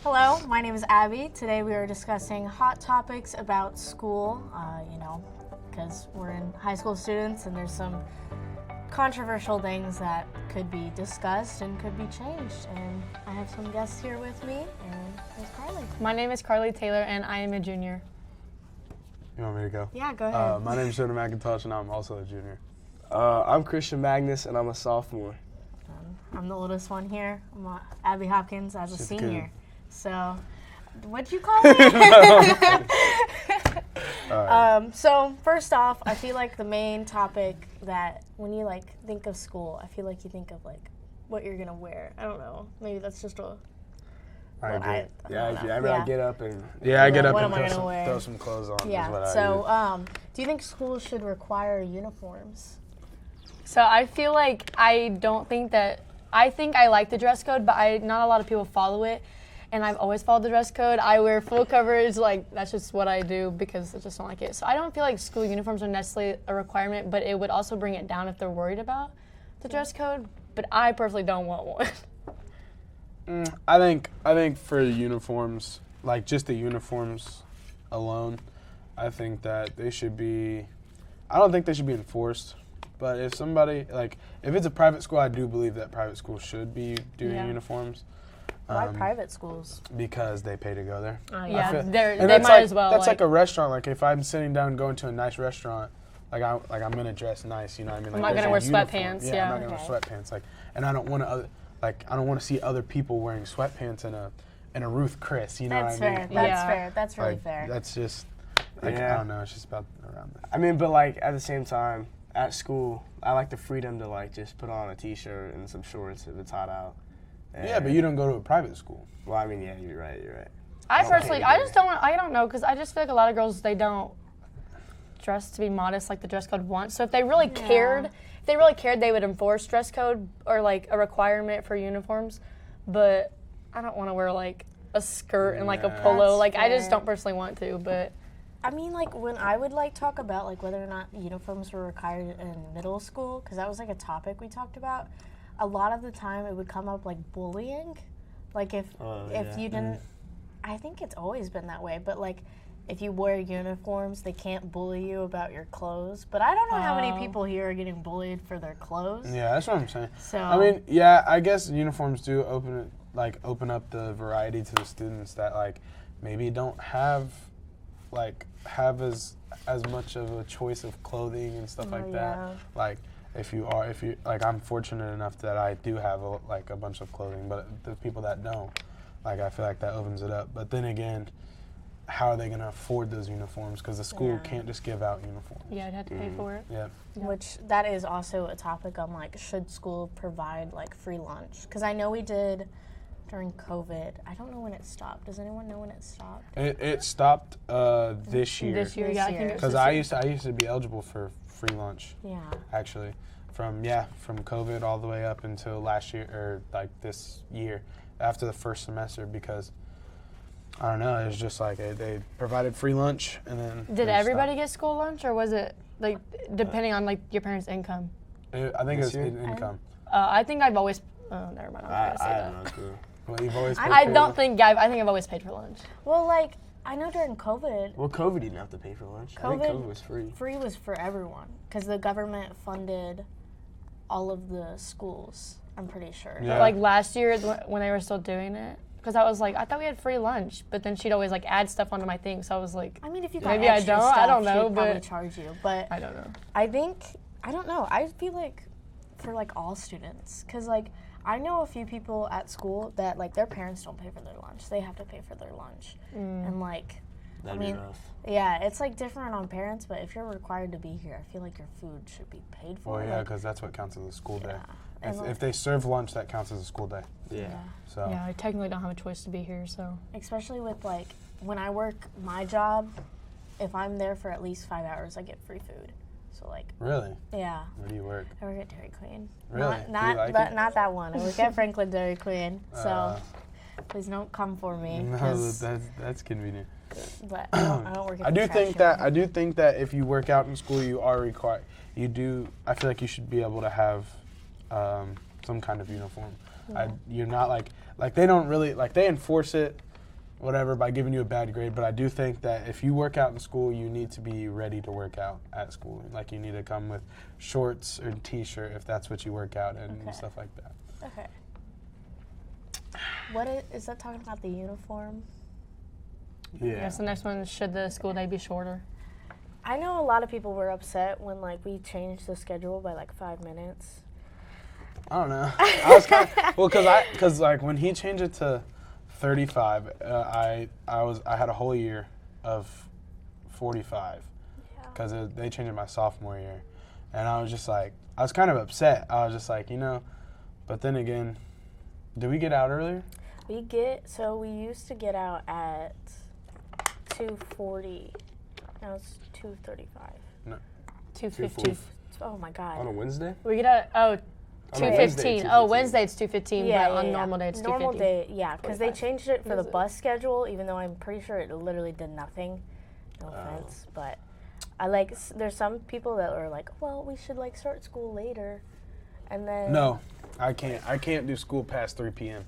Hello, my name is Abby. Today we are discussing hot topics about school, because we're in high school students and there's some controversial things that could be discussed and could be changed. And I have some guests here with me, and there's Carley. My name is Carley Taylor, and I am a junior. You want me to go? Yeah, go ahead. My name is Jonah McIntosh, and I'm also a junior. I'm Christian Magness, and I'm a sophomore. I'm the oldest one here. I'm Abby Hopkins as a She's senior. good. So, what'd you call me? So first off, I feel like the main topic that when you think of school, I feel like you think of what you're gonna wear. I don't know. Maybe that's just a. I agree. I Get up and I get up what and am I gonna wear? throw some clothes on. Is what Yeah. I So, do you think schools should require uniforms? So I feel like I think I like the dress code, but not a lot of people follow it. And I've always followed the dress code. I wear full coverage, that's just what I do because I just don't like it. So I don't feel like school uniforms are necessarily a requirement, but it would also bring it down if they're worried about the dress code. But I personally don't want one. I think for uniforms, just the uniforms alone, I think that they should be. I don't think they should be enforced. But if somebody if it's a private school, I do believe that private schools should be doing uniforms. Why private schools? Because they pay to go there. Yeah, they that's might as well. That's like a restaurant. If I'm sitting down going to a nice restaurant, I'm gonna dress nice. You know what I mean? I'm not gonna wear sweatpants. Yeah, I'm not gonna wear sweatpants. And I don't want to I don't want to see other people wearing sweatpants in a Ruth Chris. You know That's what I fair. mean? That's fair. That's really fair. That's just I don't know. It's just about around that. I mean, but at the same time, at school, I like the freedom to just put on a t-shirt and some shorts if it's hot out. Yeah, but you don't go to a private school. Well, I mean, yeah, you're right. I personally, I don't know, because I just feel like a lot of girls, they don't dress to be modest like the dress code wants. So if they really cared, they would enforce dress code or a requirement for uniforms. But I don't want to wear a skirt and a polo. I just don't personally want to, but. I mean, when I would talk about you or not uniforms were required in middle school, because that was a topic we talked about. A lot of the time, it would come up bullying, if you didn't. I think it's always been that way, but if you wear uniforms, they can't bully you about your clothes. But I don't know how many people here are getting bullied for their clothes. Yeah, that's what I'm saying. So I mean, yeah, I guess uniforms do open up the variety to the students that maybe don't have as much of a choice of clothing and stuff like that. If you I'm fortunate enough that I do have a bunch of clothing, but the people that don't, I feel like that opens it up. But then again, how are they going to afford those uniforms? Because the school can't just give out uniforms. Yeah, I'd have to pay for it. Yeah. Which that is also a topic on should school provide free lunch? Because I know we did during COVID. I don't know when it stopped. Does anyone know when it stopped? It stopped this year. This year, yeah, I think it was Because this year. I used to be eligible for free lunch. Yeah. Actually, from COVID all the way up until last year or this year after the first semester, because I don't know, it was just they provided free lunch and then. Did everybody get school lunch, or was it depending on your parents' income? I think it was income. I think I've always. Oh, never mind. I was gonna say I that. don't know. Well, you've always. I think I've always paid for lunch. Well, I know during COVID, Well, COVID didn't have to pay for lunch. I think COVID was free. free was for everyone because the government funded all of the schools. I'm pretty sure. Yeah. Last year when they were still doing it, because I was I thought we had free lunch, but then she'd always add stuff onto my thing, so I was like, I mean, if you got maybe I extra don't. stuff, I don't know, she'd probably but charge you. But I don't know. I don't know. I feel for all students, because I know a few people at school that their parents don't pay for their lunch. They have to pay for their lunch, and That'd be rough. yeah, it's different on parents. But if you're required to be here, I feel your food should be paid for. Well, yeah, because that's what counts as a school day. And If they serve lunch, that counts as a school day. Yeah. So. Yeah, I technically don't have a choice to be here, so. Especially with when I work my job, if I'm there for at least 5 hours, I get free food. So Really? yeah. Where do you work? I work at Dairy Queen. Really? Not Do you but it? not that one. I work at Franklin Dairy Queen. So please don't come for me. No, that's convenient. But I don't work at I the do trash think can. that if you work out in school, you are required. I feel like you should be able to have some kind of uniform. Yeah. You're not like they don't really they enforce it, whatever by giving you a bad grade, but I do think that if you work out in school, you need to be ready to work out at school. Like, you need to come with shorts or t-shirt if that's what you work out in and stuff like that. Okay. Is that talking about the uniform? Yeah. Yes, the next one is, should the school day be shorter? I know a lot of people were upset when, like, we changed the schedule by, like, 5 minutes. I don't know. I was kind of, well, because like when he changed it to 35, I had a whole year of 45 because they changed it my sophomore year, and I was just like, I was kind of upset. I was just like, but then again, did we get out earlier? We used to get out at 2:40. Now it's 2:35. No. 2:15. Oh my God. On a Wednesday? We get out. 2:15. Oh, 2:15. Wednesday it's 2:15, but on normal day it's 2:50. Normal day, yeah, because they 25. changed it for the bus schedule, even though I'm pretty sure it literally did nothing. No offense, but there's some people that are like, well, we should like start school later, and then No, I can't do school past 3 p.m.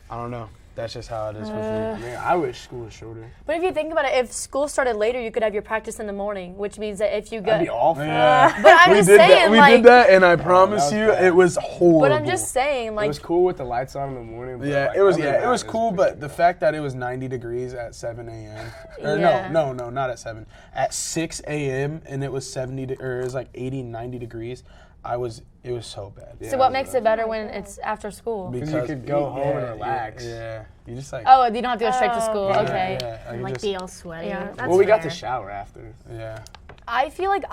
I don't know. That's just how it is with me. Man, I wish school was shorter. But if you think about it, if school started later, you could have your practice in the morning, which means that if you go. That'd be awful. Yeah. But I'm just saying, We like. did that, and I promise that was you, bad. it was horrible. But I'm just saying, like. It was cool with the lights on in the morning. But Yeah, like, it was. other Yeah, than it that, was cool. pretty But the fact that it was 90 degrees at 7 a.m. Or Yeah. no, not at 7. At 6 a.m. and it was 70 or it was like 80, 90 degrees. It was so bad. Yeah. So what makes it better when it's after school? Because you could go home and relax. Yeah, you just like. Oh, you don't have to go straight to school. okay. Okay. Yeah, I and could like just, be all sweaty. Yeah. That's Well, we got fair. to shower after. yeah. I feel like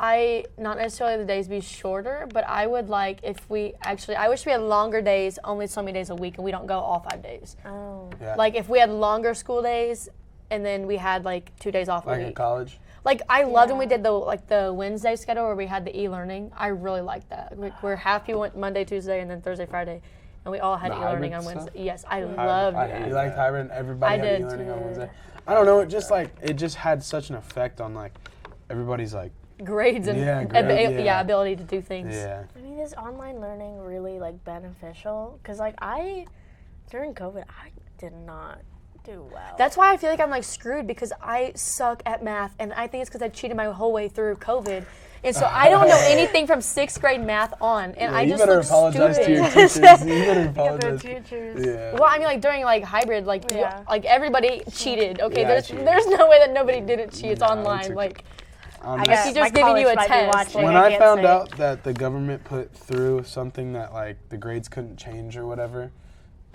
not necessarily the days be shorter, but I would like I wish we had longer days, only so many days a week, and we don't go all 5 days. Oh. Yeah. Like if we had longer school days, and then we had like 2 days off a Like week. in college. Like I loved when we did the Wednesday schedule where we had the e-learning. I really liked that. We're happy went Monday, Tuesday, and then Thursday, Friday, and we all had The e-learning hybrid on stuff? Wednesday. Yes, I loved I it. hated You liked hybrid? Everybody I had did e-learning on too. Wednesday. I don't know. It just had such an effect on like everybody's like. Grades and Yeah, ability to do things. Yeah. I mean, is online learning really like beneficial? Because like during COVID, I did not do well. That's why I feel like I'm like screwed because I suck at math, and I think it's because I cheated my whole way through COVID, and so I don't know anything from 6th grade math on, and I you just better look apologize stupid. to your teachers. You better the apologize. teachers. Yeah. Well, I mean, like during like hybrid, like Yeah. like everybody cheated. Okay, Yeah, I cheated. there's no way that nobody didn't cheat. It's No, online. it's Like I guess Yeah, teacher's my giving you a college might be test. watching. Like, When I I can't found say. out that the government put through something that like the grades couldn't change or whatever,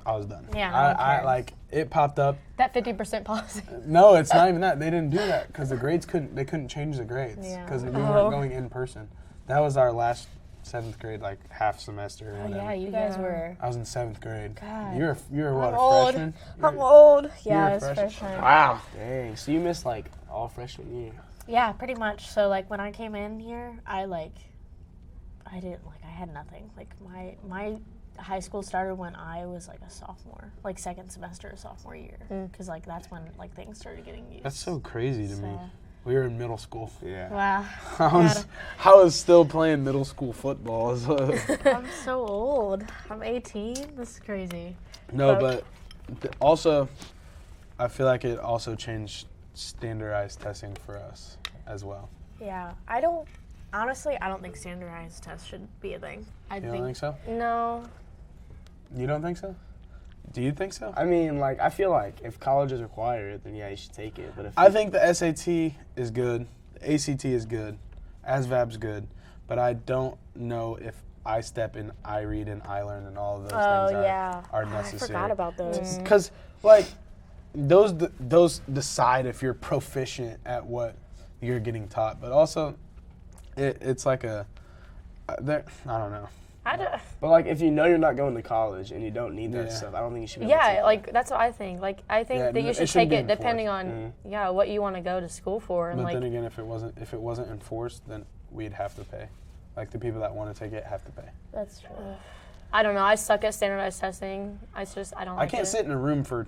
I was done. Yeah, no one I cares. like it popped up. that 50% policy. No, it's not even that. They didn't do that because the grades couldn't change the grades Yeah. because we weren't going in person. That was our last 7th grade like half semester or Oh, whatever. yeah, you guys Yeah. were. I was in 7th grade. God. You're what, I'm a old. freshman? I'm old. You're Yeah, a I was freshman? freshman. Wow. Dang. So you missed like all freshman year. Yeah, pretty much. So like when I came in here, I had nothing. Like my high school started when I was like a sophomore, like 2nd semester of sophomore year, because like that's when like things started getting used. That's so crazy to me. So- We were in middle school. Yeah. Wow. I was still playing middle school football. So. I'm so old. I'm 18. This is crazy. No, but also, I feel like it also changed standardized testing for us as well. Yeah, honestly, I don't think standardized tests should be a thing. You don't think so? No. You don't think so? Do you think so? I mean, like, I feel like if colleges require it, then yeah, you should take it. But if I think the SAT is good, the ACT is good, ASVAB's good, but I don't know if iStep and iRead and iLearn and all of those things are necessary. I forgot about those. Because, like, those decide if you're proficient at what you're getting taught. But also, it's like I don't know. But like, if you know you're not going to college and you don't need that Yeah. stuff, I don't think you should. Be able to Yeah, take like that's what I think. Like I think Yeah, that you it should shouldn't take be it depending on enforced. what you want to go to school for, and But like then again, if it wasn't enforced, then we'd have to pay. Like the people that want to take it have to pay. That's true. I don't know. I suck at standardized testing. I don't. I Like can't it. sit in a room for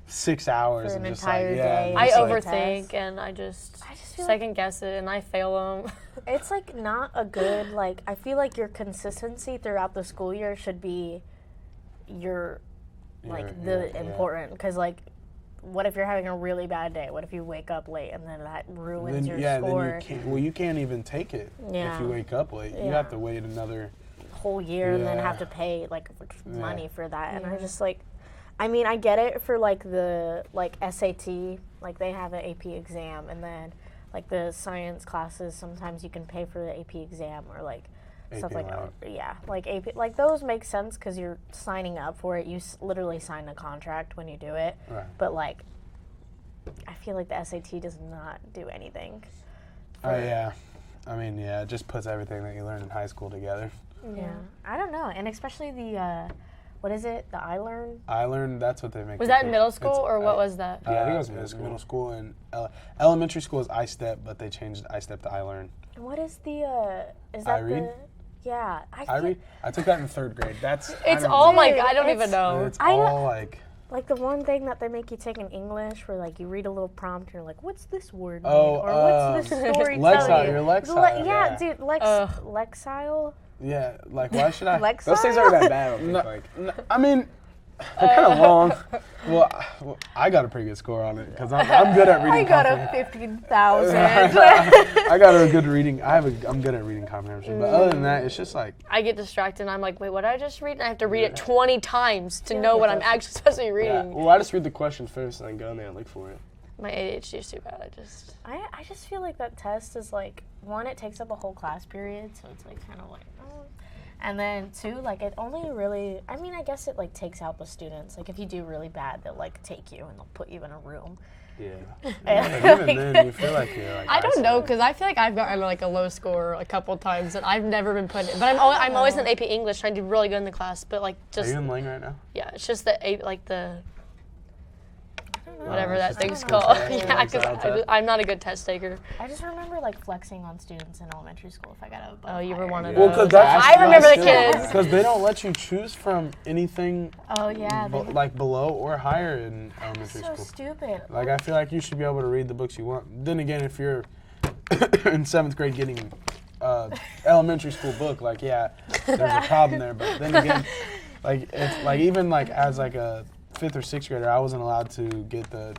6 hours For and an just entire like, yeah, day. and I just, like, overthink and I just feel second guess it and I fail them. It's like not a good, like, I feel like your consistency throughout the school year should be the Yeah. important, because like what if you're having a really bad day? What if you wake up late and then that ruins your score? Then you can't even take it if you wake up late. You have to wait another whole year and then have to pay like money for that. And I just like, I mean, I get it for like the SAT, like they have an AP exam, and then like the science classes, sometimes you can pay for the AP exam or like stuff like that. Yeah, like AP, like those make sense because you're signing up for it. You literally sign a contract when you do it. Right. But like, I feel like the SAT does not do anything. Oh yeah, I mean it just puts everything that you learned in high school together. Yeah, I don't know, and especially the what is it? The I-Learn, that's what they make. Was that in middle school or what was that? Yeah, I think it was middle school. And elementary school is I-Step, but they changed I-Step to I-Learn. And what is the, is that I-Read? Yeah. I-Read? I took that in 3rd grade. It's all like, I don't even know. It's all like... Like the one thing that they make you take in English where like you read a little prompt and you're like, what's this word mean? Oh, or what's this story Lexile, tell you? your Lexile. Yeah, dude, Lexile? Yeah, like why should I... Lexile? Those things aren't that bad, I don't think. I mean... They're kind of long. Well, I got a pretty good score on it because I'm good at reading. I got a 15,000. I got a good reading. I'm good at reading comprehension. But other than that, it's just like I get distracted and I'm like, wait, what did I just read? And I have to read it 20 times to know what I'm actually supposed to be reading. Yeah. Well, I just read the question first and then go in there and look for it. My ADHD is too bad. I just feel like that test is like, one, it takes up a whole class period, so it's like kind of like, and then 2, like it only really, I mean, I guess it like takes out the students. Like if you do really bad, they'll like take you and they'll put you in a room. Yeah. But even then, you feel like you're like. I don't know, because I feel like I've gotten like a low score a couple times and I've never been put in. But I'm always in AP English trying to do really good in the class. But like just. Are you in Lang right now? Yeah, it's just the whatever that thing's called. Yeah, because I'm not a good test taker. I just remember like flexing on students in elementary school if I got a. Oh, you were one of Well, those. because I remember the kids. Because they don't let you choose from anything. Oh yeah. Like below or higher in elementary school. So stupid. Like I feel like you should be able to read the books you want. Then again, if you're in 7th grade getting elementary school book, like there's a problem there. But then again, like it's like even like as like a 5th or 6th grader, I wasn't allowed to get the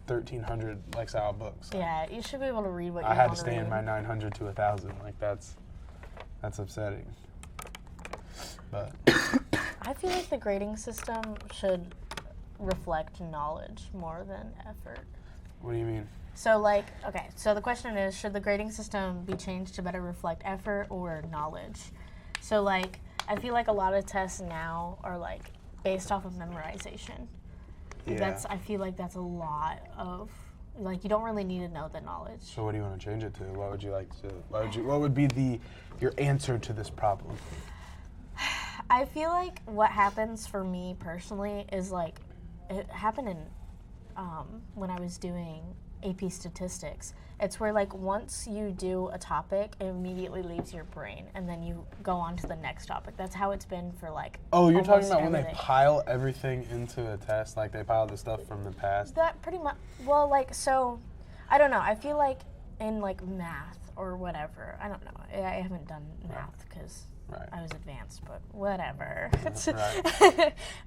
1,300 Lexile books. Yeah, you should be able to read what you want to read. I had to stay in my 900 to 1,000. Like that's upsetting. But I feel like the grading system should reflect knowledge more than effort. What do you mean? So like, okay, so the question is, should the grading system be changed to better reflect effort or knowledge? So like, I feel like a lot of tests now are like based off of memorization. Yeah. I feel like that's a lot of, like, you don't really need to know the knowledge. So what do you want to change it to? What would you like to? What would be your answer to this problem? I feel like what happens for me personally is like, it happened in when I was doing AP statistics. It's where like once you do a topic, it immediately leaves your brain and then you go on to the next topic. That's how it's been for like you're talking about everything. when they pile everything into a test, like they pile the stuff from the past? That pretty much, well, like, so, I don't know. I feel like in like math or whatever, I don't know. I haven't done math because I was advanced, but whatever.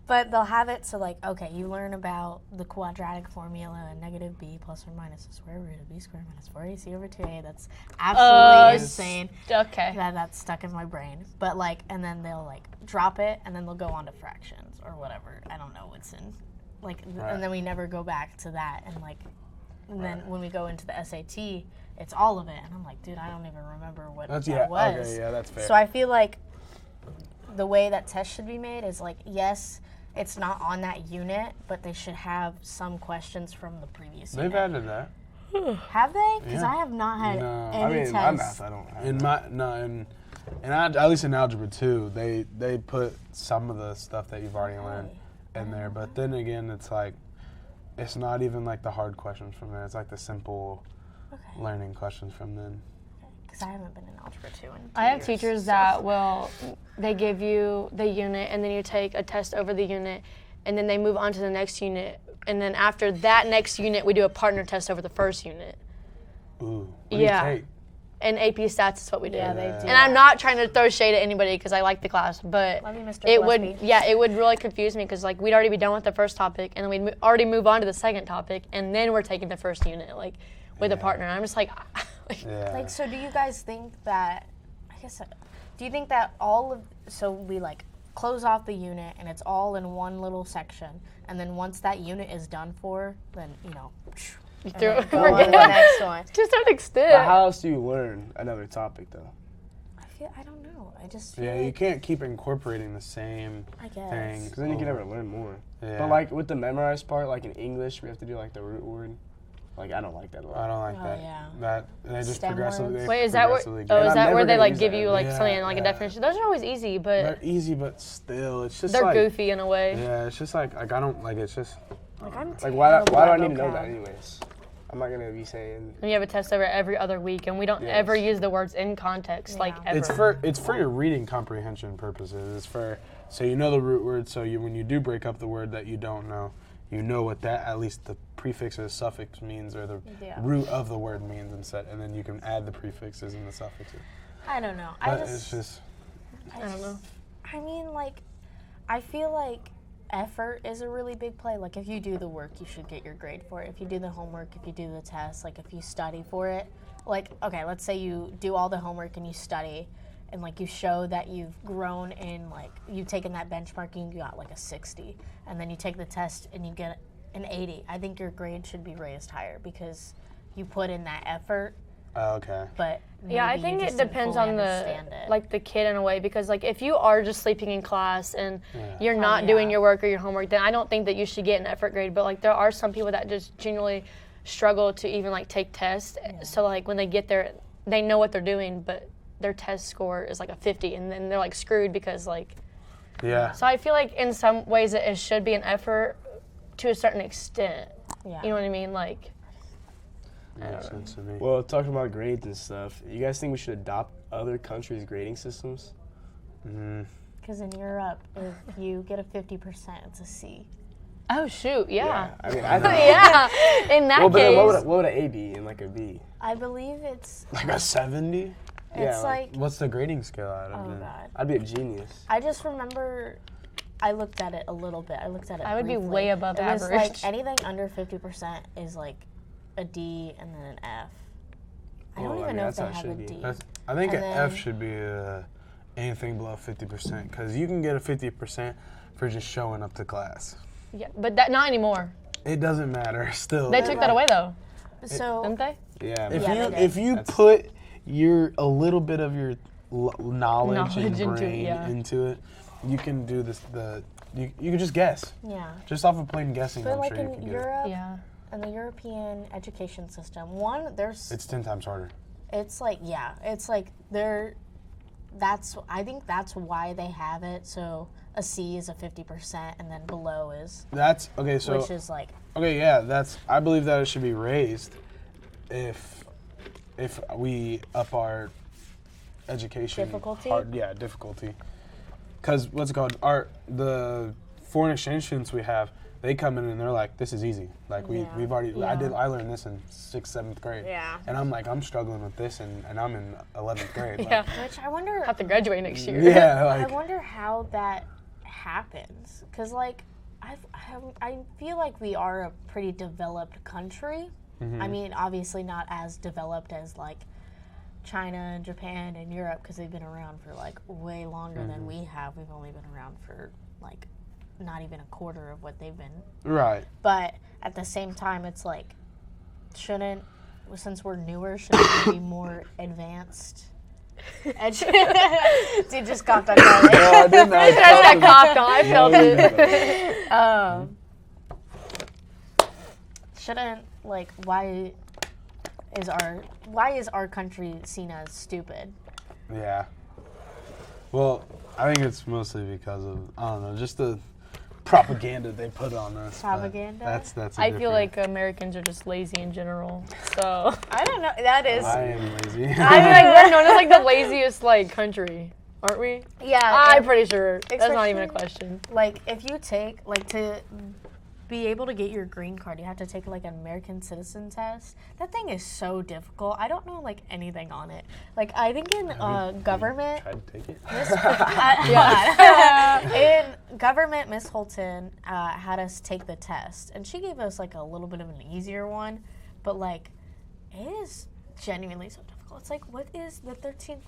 But they'll have it so like, okay, you learn about the quadratic formula and negative b plus or minus the square root of b squared minus 4ac over 2a. That's absolutely insane. Okay. That's stuck in my brain. But like, and then they'll like drop it and then they'll go on to fractions or whatever. I don't know what's in, like, and then we never go back to that. And like, and then when we go into the SAT, it's all of it. And I'm like, dude, I don't even remember what that was. Okay, yeah, that's fair. So I feel like the way that tests should be made is like, yes, it's not on that unit, but they should have some questions from the previous unit. They've added that. Have they? Because Yeah. I have not had any tests. My math, I don't have At least in algebra 2, they put some of the stuff that you've already learned in there. But then again, it's like, it's not even like the hard questions from there. It's like the simple learning questions from then. Because I haven't been in algebra 2 in 2 I have years, teachers that they give you the unit and then you take a test over the unit and then they move on to the next unit. And then after that next unit, we do a partner test over the first unit. Ooh, what do you take? in AP Stats is what we do. Yeah, they do. And I'm not trying to throw shade at anybody because I like the class, but Love you, Mr. it Gillespie. would really confuse me because like we'd already be done with the first topic and then we'd already move on to the second topic and then we're taking the first unit like with a partner. And I'm just like, Like, so do you guys think that? Do you think that so we like close off the unit and it's all in one little section, and then once that unit is done for, then and then go on to the next one. to some extent. But how else do you learn another topic though? I don't know. I just feel Yeah, you can't keep incorporating the same guess. thing. Because then you can never learn more. Yeah. But like with the memorized part, like in English, we have to do like the root word. Like I don't like that at all. I don't like that. Yeah. That they just STEM progressively. words. Wait, is that where? progressively Oh, get- is I'm that never where they gonna like use give that. you like Yeah, something like a yeah. definition? Those are always easy, but They're easy, but still, it's just they're like goofy in a way. Yeah, it's just like I don't like. It's just Like I'm Like why do I terrible need to know at that vocab. anyways? I'm not gonna be saying. And you have a test over every other week, and we don't Yes. ever use the words in context, like Yeah. ever. it's for your reading comprehension purposes. It's for so you know the root word. So when you do break up the word that you don't know, you know what that at least the prefix or suffix means, or the root of the word means instead, and then you can add the prefixes and the suffixes. I don't know. But it's just I don't know. I mean, like, I feel like effort is a really big play. Like, if you do the work, you should get your grade for it. If you do the homework, if you do the test, like, if you study for it. Like, okay, let's say you do all the homework and you study, and, like, you show that you've grown in, like, you've taken that benchmarking, you got, like, a 60. And then you take the test and you get an 80. I think your grade should be raised higher because you put in that effort, okay. but Yeah, I maybe think you it just didn't depends fully on the understand it. like the kid in a way because like if you are just sleeping in class and you're Oh, not yeah. doing your work or your homework, then I don't think that you should get an effort grade. But like there are some people that just genuinely struggle to even like take tests. So like when they get there, they know what they're doing, but their test score is like a 50, and then they're like screwed because like. Yeah. So I feel like in some ways it should be an effort to a certain extent. Yeah. You know what I mean? Like. Makes sense to me. Well, talking about grades and stuff, you guys think we should adopt other countries' grading systems? Because in Europe, if you get a 50%, it's a C. Oh shoot! Yeah. I mean, I think. Yeah. In that Well, but case. then what would an A be and like a B? I believe it's Like a 70? it's like What's the grading scale out of oh then? god. I'd be a genius. I just remember I looked at it a little bit. I looked at it. I would be briefly. way above it was average. like anything under 50% is like a D and then an F. I don't Well, I even mean, know if that's they how it have a should be. D. I think And an F then- should be anything below 50% because you can get a 50% for just showing up to class. Yeah, but that not anymore. It doesn't matter. Still, They took that away though, So didn't they? Yeah. if but- Yeah, you they did. if you That's- put a little bit of your knowledge Knowledge and into it, brain yeah. into it, you can do this. You can just guess. yeah. Just off of plain guessing, But I'm like sure you in can get it. Europe Yeah. and the European education system, It's 10 times harder. it's like I think that's why they have it. So a C is a 50% and then below is That's okay. So which is like okay, yeah. I believe that it should be raised if we up our education Difficulty? difficulty. Because what's it called? The foreign exchange students we have, they come in and they're like, "This is easy. Like Yeah. we've already. Yeah. I learned this in 6th, 7th grade. Yeah. And I'm like, I'm struggling with this, and I'm in 11th grade. Like, Yeah. which I wonder Have to graduate next year. Yeah. I Like wonder how that happens because like I feel like we are a pretty developed country. Mm-hmm. I mean, obviously not as developed as like China and Japan and Europe because they've been around for like way longer than we have. We've only been around for like not even a quarter of what they've been. right. But at the same time, it's like since we're newer, shouldn't we be more advanced? Dude just coughed on Carley. No, I didn't. I got coughed on. I felt it. Shouldn't like why is our country seen as stupid? Yeah. Well, I think it's mostly because of I don't know, just the propaganda they put on us. but Propaganda? That's. a I feel different- like Americans are just lazy in general. So I don't know. That is I am lazy. I mean, like we're known as like the laziest like country, aren't we? yeah. I'm and, pretty sure. That's not even a especially- question. like if you take like be able to get your green card, you have to take like an American citizen test. That thing is so difficult. I don't know like anything on it. Like I think in government, Tried to take it. in government, Miss Holton had us take the test, and she gave us like a little bit of an easier one, but like it is genuinely so difficult. It's like, what is the 13th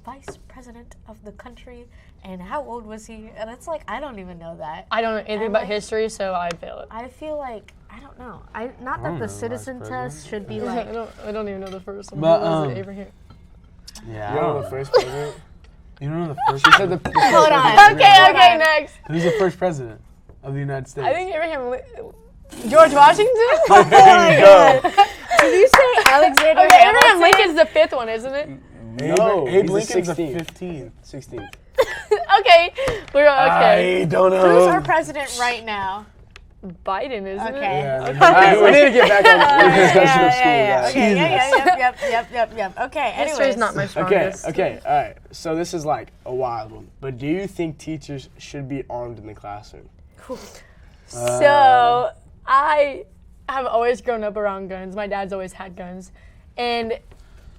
vice president of the country, and how old was he? And it's like, I don't even know that. I don't know anything about like, history, so I'd fail it. I feel like, I don't know. Not that know the the citizen vice test should be I like, don't even know the first one. But, Was it Abraham? Yeah. You know the first president? You don't know the first. She said the hold on. Okay, next. Who's the first president of the United States? I think George Washington? There you go. Did you say Alexander Okay, Abraham Hamilton? Lincoln's the 5th one, isn't it? No, Abe he's Lincoln's the the 16th. 15th. 16th. Okay, we're okay. I don't know. Who's our president right now? Biden, isn't it? Okay. Yeah, All right, we need to get back on the discussion of school, guys. Okay, yep. Okay, History's anyways. not my Okay, strongest. okay, all right. So this is like a wild one, but do you think teachers should be armed in the classroom? So, I have always grown up around guns. My dad's always had guns. And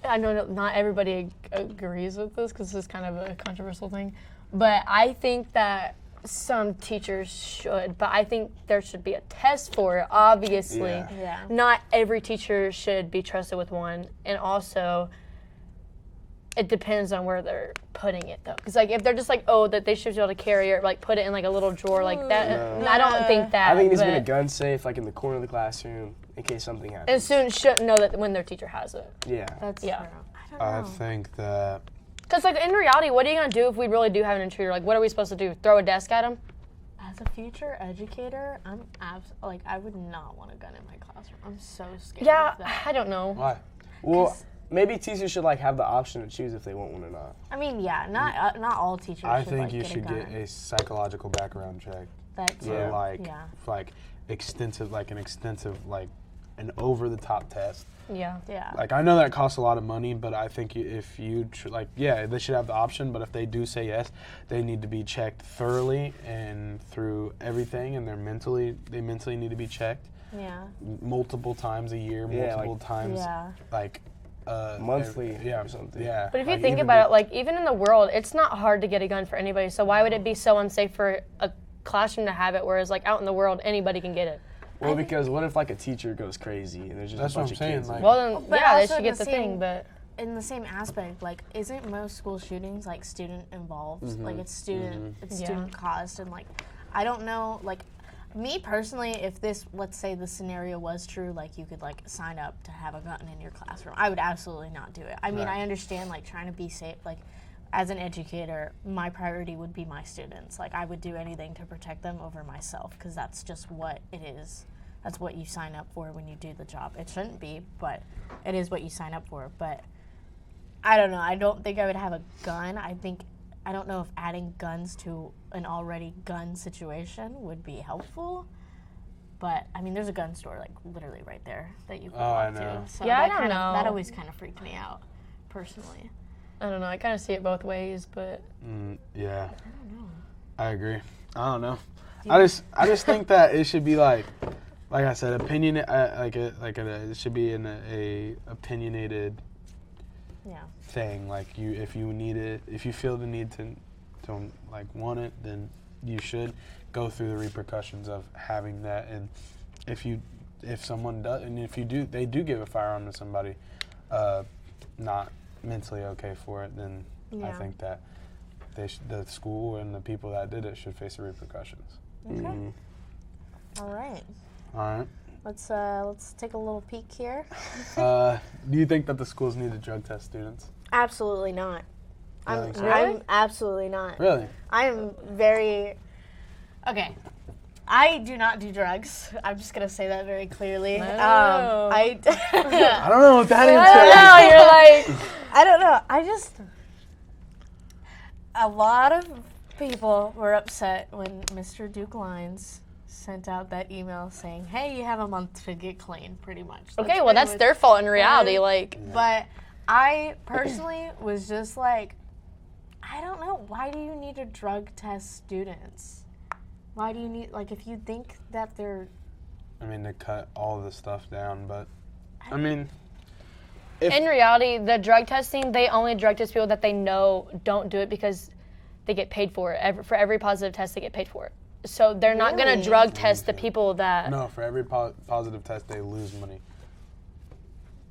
I know not everybody agrees with this because this is kind of a controversial thing. But I think that some teachers should. But I think there should be a test for it, obviously. Yeah. Not every teacher should be trusted with one. And also, it depends on where they're putting it, though. Because, like, if they're just like, oh, that they should be able to carry it, or, like, put it in, like, a little drawer like that, I don't think that. I think there's been a but- gun safe, like in the corner of the classroom, in case something happens. And students shouldn't know that when their teacher has it. Yeah. That's Yeah. true. I I don't know. think that Because, like, in reality, what are you going to do if we really do have an intruder? Like, what are we supposed to do? Throw a desk at him? As a future educator, I would not want a gun in my classroom. I'm so scared Yeah, of that. I don't know. why? Well, maybe teachers should like have the option to choose if they want one or not. I mean, yeah, not all teachers I should, think like, you get should a gun. get a psychological background check That for too. Yeah. like extensive, like an over-the-top test. Yeah. Yeah. Like, I know that costs a lot of money, but I think if you they should have the option. But if they do say yes, they need to be checked thoroughly and through everything, and they mentally need to be checked Yeah. multiple times a year, Yeah, multiple times Yeah. like Monthly or something. Yeah. But if you like, think even about it, like, even in the world, it's not hard to get a gun for anybody. So why would it be so unsafe for a classroom to have it, whereas, like, out in the world, anybody can get it? Well, because what if like a teacher goes crazy and there's just That's a bunch what of I'm saying, kids? like- Well, then, But yeah, they also should get the the same- thing, but... In the same aspect, like, isn't most school shootings like student involved? Like, it's student Yeah. student caused, and like, I don't know, like, me personally, if this, let's say the scenario was true, like, you could like sign up to have a gun in your classroom, I would absolutely not do it. I mean, Right. I understand like trying to be safe, like, as an educator, my priority would be my students. Like, I would do anything to protect them over myself, because that's just what it is. That's what you sign up for when you do the job. It shouldn't be, but it is what you sign up for. But I don't know. I don't think I would have a gun. I don't know if adding guns to an already gun situation would be helpful. But I mean, there's a gun store like literally right there that you can Oh, I walk know. to. So Yeah, I that don't That know. always kind of freaked me out, personally. I don't know. I kind of see it both ways, but... Yeah. I agree. I don't know. I just think that it should be like I said, opinion. It should be in a opinionated Yeah. thing. Like, if you need it, if you feel the need to like want it, then you should go through the repercussions of having that. And if someone does, and if they do give a firearm to somebody, not mentally okay for it, then I Yeah. think that the school and the people that did it should face the repercussions. Okay. All right. All right. Let's take a little peek here. Do you think that the schools need to drug test students? Absolutely not. think so? I'm absolutely not. Really? I am very okay. I do not do drugs. I'm just gonna say that very clearly. Oh. I don't know what that No, you're like... I don't know. A lot of people were upset when Mr. Duke Lines sent out that email saying, "Hey, you have a month to get clean," pretty much. Okay, well, that's their fault in reality. Yeah. Like, But I personally was just like, I don't know. Why do you need to drug test students? Why do you need, like, if you think that they're I mean, to cut all the stuff down, but I mean, in reality, the drug testing, they only drug test people that they know don't do it because they get paid for it. For every positive test, they get paid for it. So they're not going to drug test the people that... No, for every positive test, they lose money.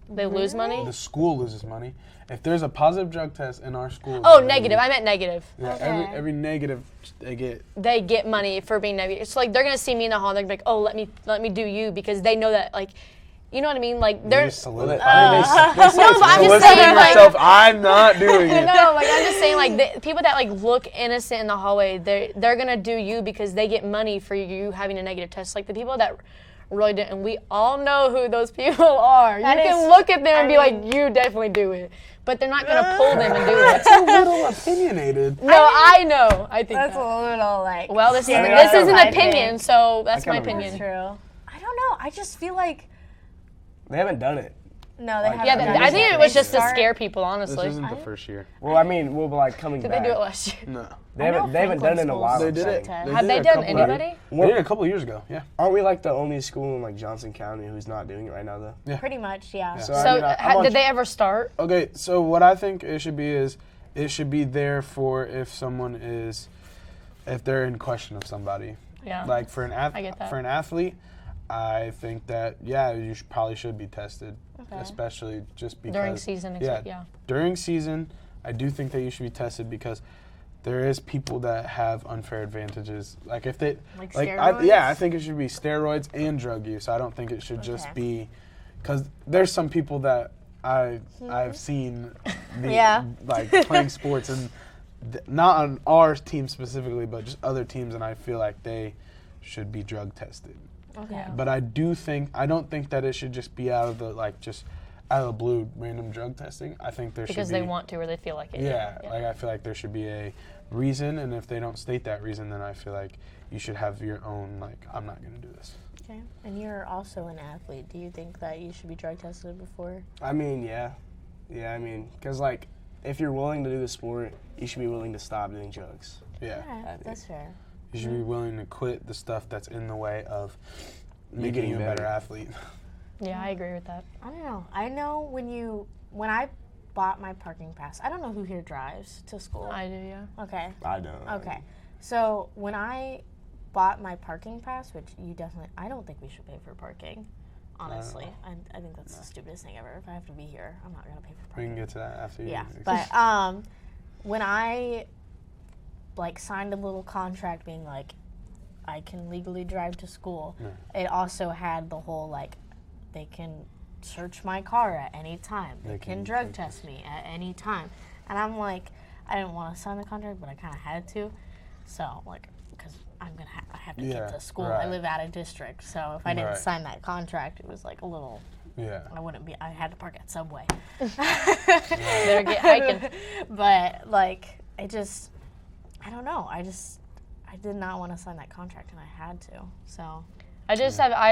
They lose money? The school loses money. If there's a positive drug test in our school... Oh, negative. I meant negative. Yeah, Okay. every negative, they get... They get money for being negative. It's like they're going to see me in the hall and they're going to be like, oh, let me do you, because they know that, like... You know what I mean? Like they're. You just solidify. No, but I'm just saying, like, myself. I'm not doing it. No, like I'm just saying, like the people that like look innocent in the hallway, they're gonna do you because they get money for you having a negative test. Like the people that really didn't, and we all know who those people are. You can look at them and be like, you definitely do it, but they're not gonna pull them and do it. That's a little opinionated. No, I know. I think That's a little like. Well, this is an opinion, so that's my opinion. That's true. I don't know. I just feel like. They haven't done it. No, they haven't. Yeah, done I think it was just to Start- scare people, honestly. This isn't the first year. Well, I mean, we'll be like coming Did back. they do it last year? No. They haven't done it in a while. They did it. Have they done anybody? They did it a couple of years ago, yeah. Aren't we like the only school in like Johnson County who's not doing it right now, though? Pretty much, yeah. So, So, I'm on did they ever start? Okay, so what I think it should be is, it should be there for if someone is, if they're in question of somebody. Yeah. Like for an I get that. athlete, I think that you probably should be tested, Okay. especially just because During season, yeah. During season, I do think that you should be tested because there is people that have unfair advantages. Like if they Like I steroids? think it should be steroids and drug use. I don't think it should just Okay. be, because there's some people that I've seen Yeah. like playing sports and not on our team specifically, but just other teams, and I feel like they should be drug tested. Okay. But I don't think that it should just be out of the blue random drug testing. I think there Because should be. they want to or they feel like it. Yeah, like I feel like there should be a reason, and if they don't state that reason, then I feel like you should have your own, like, I'm not going to do this. Okay. And you're also an athlete. Do you think that you should be drug tested before? I mean, yeah. Yeah, I mean, because, like, if you're willing to do the sport, you should be willing to stop doing drugs. Yeah. That's fair. You should be willing to quit the stuff that's in the way of making getting you a better better. athlete. Yeah, I agree with that. I don't know. I know when I bought my parking pass, I don't know who here drives to school. I do, yeah. Okay. I don't. Okay. So when I bought my parking pass, which I don't think we should pay for parking, honestly. I think that's the stupidest thing ever. If I have to be here, I'm not going to pay for We parking. can get to that after you. Yeah, but when I signed a little contract being like, I can legally drive to school, it also had the whole they can search my car at any time. They can drug test me at any time. And I'm like, I didn't want to sign the contract, but I kind of had to. So because I have to get to school. I live out of district, so if I didn't sign that contract, it was a little. Yeah. I had to park at Subway. Better get hiking. But I don't know. I did not want to sign that contract, and I had to. So. I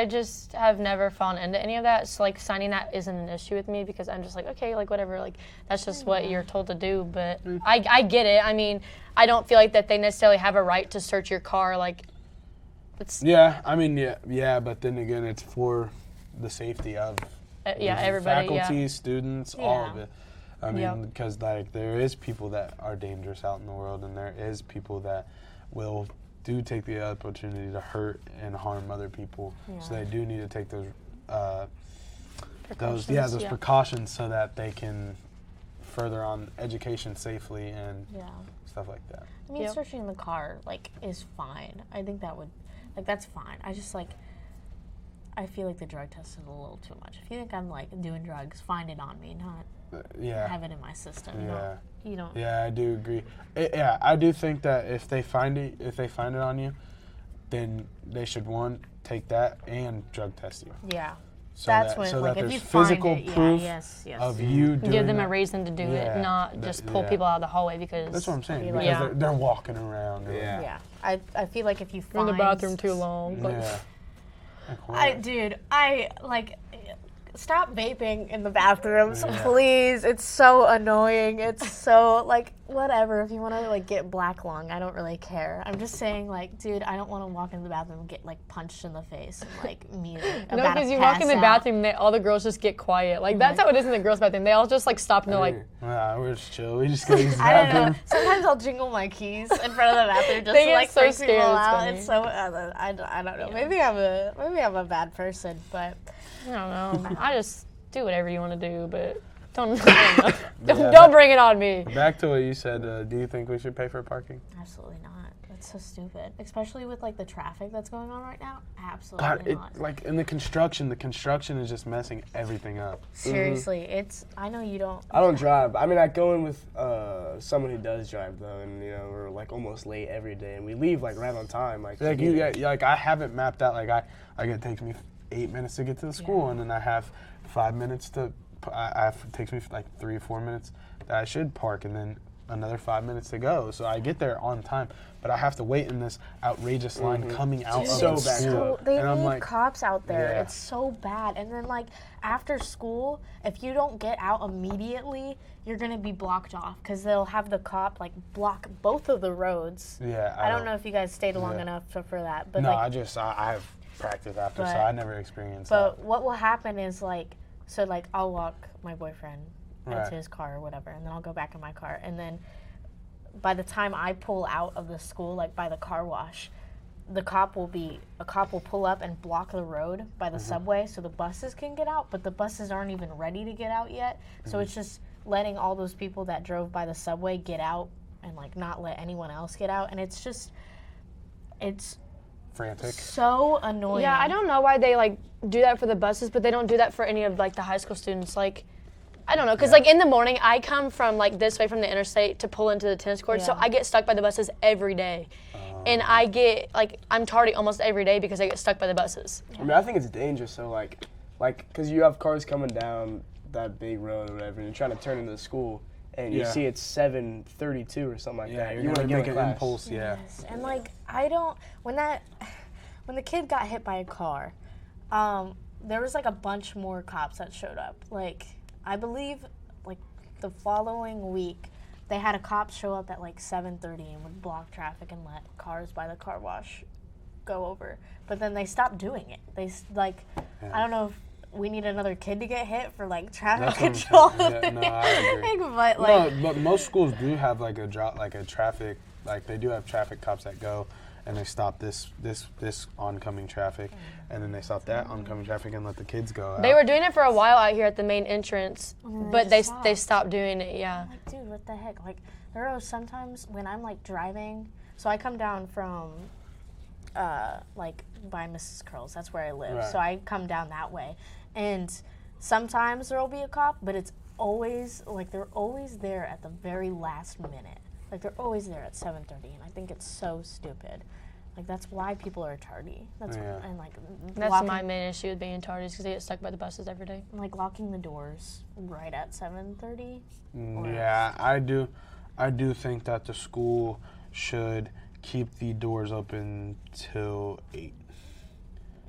just have never fallen into any of that. So signing that isn't an issue with me because I'm just okay, whatever, that's just what you're told to do. But I get it. I mean, I don't feel like that they necessarily have a right to search your car. It's Yeah, but then again, it's for the safety of everybody, faculty, students, all of Yeah. it. I mean, because there is people that are dangerous out in the world, and there is people that do take the opportunity to hurt and harm other people. Yeah. So they do need to take those Precautions, precautions so that they can further on education safely and stuff like that. I mean, searching the car is fine. I think that would that's fine. I just I feel like the drug test is a little too much. If you think I'm doing drugs, find it on me, not have it in my system. Yeah. You don't. Yeah, I do agree. I do think that if they find it on you, then they should take that and drug test you. Yeah. So That's that when if if there's you find physical it, proof yes. of you doing give them that. a reason to do it, not just pull people out of the hallway because That's what I'm saying. Like- Because they're walking around. Yeah. Yeah. I feel like if you we're find in the bathroom too long. Yeah. Stop vaping in the bathrooms, Yeah. please. It's so annoying. It's so whatever. If you want to like get black lung, I don't really care. I'm just saying, like, dude, I don't want to walk into the bathroom and get like punched in the face and like me. No, because you walk in the bathroom, all the girls just get quiet. Like that's how it is in the girls' bathroom. They all just like stop and they're like, we're just chill. We just go use the I don't bathroom. know. Sometimes I'll jingle my keys in front of the bathroom just They to get like so freak scared, people it's out. funny. It's so I don't know. Maybe I'm a bad person, but I don't know. I just do whatever you want to do, but don't bring it on me. Back to what you said. Do you think we should pay for parking? absolutely not. That's so stupid, especially with like the traffic that's going on right now. Absolutely not. Like in the construction is just messing everything up. Seriously, I know you don't. I don't drive. I mean, I go in with someone who does drive though, and you know we're like almost late every day, and we leave like right on time. Like Like I haven't mapped out. Like it takes me 8 minutes to get to the school, and then I have 5 minutes to. It takes me like 3 or 4 minutes that I should park, and then another 5 minutes to go. So I get there on time, but I have to wait in this outrageous line coming out of So the bad. school. They and I'm need like, cops out there. Yeah. It's so bad. And then like after school, if you don't get out immediately, you're gonna be blocked off because they'll have the cop like block both of the roads. yeah. I don't know if you guys stayed long enough for that, but No, like, I have practice after, so But- I never experienced but that. what will happen is like, so like I'll walk my boyfriend Right. into his car or whatever, and then I'll go back in my car, and then by the time I pull out of the school, like by the car wash, a cop will pull up and block the road by the subway so the buses can get out, but the buses aren't even ready to get out yet. So it's just letting all those people that drove by the subway get out and like not let anyone else get out, and it's Frantic. so annoying. Yeah, I don't know why they like do that for the buses, but they don't do that for any of like the high school students. Like, I don't know, because like in the morning, I come from like this way from the interstate to pull into the tennis court, so Yeah. I get stuck by the buses every day. And I get, like, I'm tardy almost every day because I get stuck by the buses. I mean, I think it's dangerous. So like, because you have cars coming down that big road or whatever, and you're trying to turn into the school, and you Yeah. see it's 7:32 or something like Yeah, that. you're You gonna want to make get an class. impulse. Yeah. Yes, and like when the kid got hit by a car, there was like a bunch more cops that showed up. Like I believe like the following week, they had a cop show up at like 7:30 and would block traffic and let cars by the car wash go over. But then they stopped doing it. I don't know if we need another kid to get hit for like traffic That's what I'm control. saying. Yeah, no, I agree. But like No, but most schools do have like a traffic, like they do have traffic cops that go and they stop this oncoming traffic, and then they stop that oncoming traffic and let the kids go out. They were doing it for a while out here at the main entrance, then but they they stopped doing it, yeah. like, dude, what the heck? Like, there are sometimes when I'm like driving, so I come down from, like by Mrs. Curl's. That's where I live. Right. So I come down that way, and sometimes there will be a cop, but it's always like they're always there at the very last minute. Like they're always there at 7:30, and I think it's so stupid. Like that's why people are tardy. That's Yeah. and like That's locking, my main issue with being tardy, because they get stuck by the buses every day. like locking the doors right at 7:30. Yeah, I do think that the school should keep the doors open till 8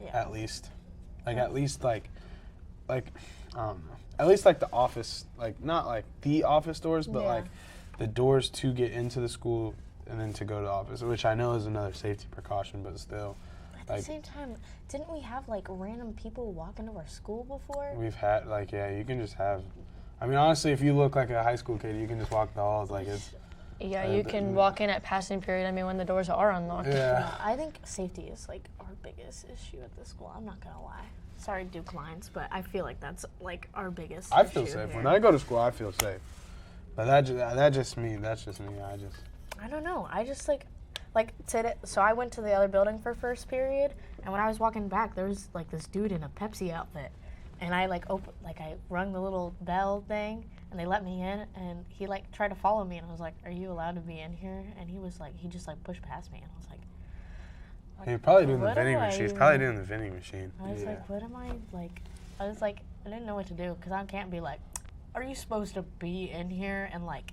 Yeah. at least. Like at least like I don't know. At least like the office, like not like the office doors, but Yeah. like the doors to get into the school and then to go to the office, which I know is another safety precaution, but still. At the Like same time, didn't we have like random people walk into our school before? we've had like you can just have. I mean, honestly, if you look like a high school kid, you can just walk the halls like it's. Yeah, you can walk in at passing period, I mean, when the doors are unlocked. Yeah. I think safety is like our biggest issue at this school. I'm not gonna lie. Sorry, Duke Lions, but I feel like that's like our biggest. I feel issue safe here. when I go to school. I feel safe, but that's just me. That's just me. I don't know. I just like today. So I went to the other building for first period, and when I was walking back, there was like this dude in a Pepsi outfit, and I I rung the little bell thing, and they let me in, and he like tried to follow me, and I was like, "Are you allowed to be in here?" And he just like pushed past me, and I was like, He's probably doing the What vending do I machine. He's even- probably doing the vending machine. I was like, what am I like? I was like, I didn't know what to do because I can't be like, are you supposed to be in here and like,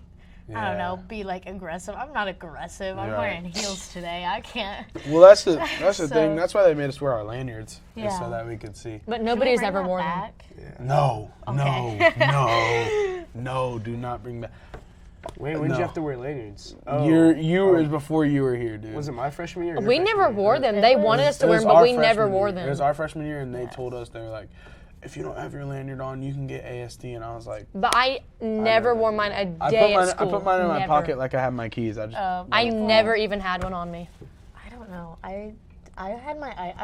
I don't know, be like aggressive. I'm not aggressive. I'm Right. wearing heels today. I can't. Well, that's the So- thing. That's why they made us wear our lanyards, is Yeah. so that we could see. But Can we nobody's bring ever that worn them. back? No, Okay. no, do not bring back. Wait, when did you have to wear lanyards? You was before you were here, dude. Was it my freshman year? Or We your never freshman year? wore them. They wanted us to wear them, but we never wore them. It was our freshman year, and they told us, they were like, if you don't have your lanyard on, you can get ASD. And I was like, But I never wore mine a day at school. I put mine in my Never. pocket like I had my keys. I never even had one on me. I don't know. I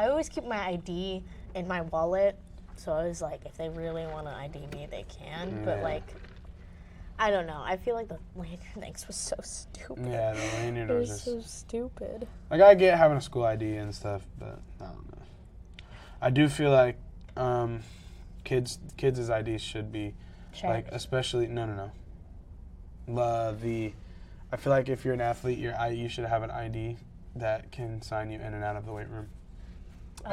always keep my ID in my wallet, so I was like, if they really want to ID me, they can. But like, I don't know. I feel like the lanyard things was so stupid. Yeah, the lanyard It was was just so stupid. like, I get having a school ID and stuff, but I don't know. I do feel like kids' IDs should be like, especially I feel like if you're an athlete, you should have an ID that can sign you in and out of the weight room. Oh,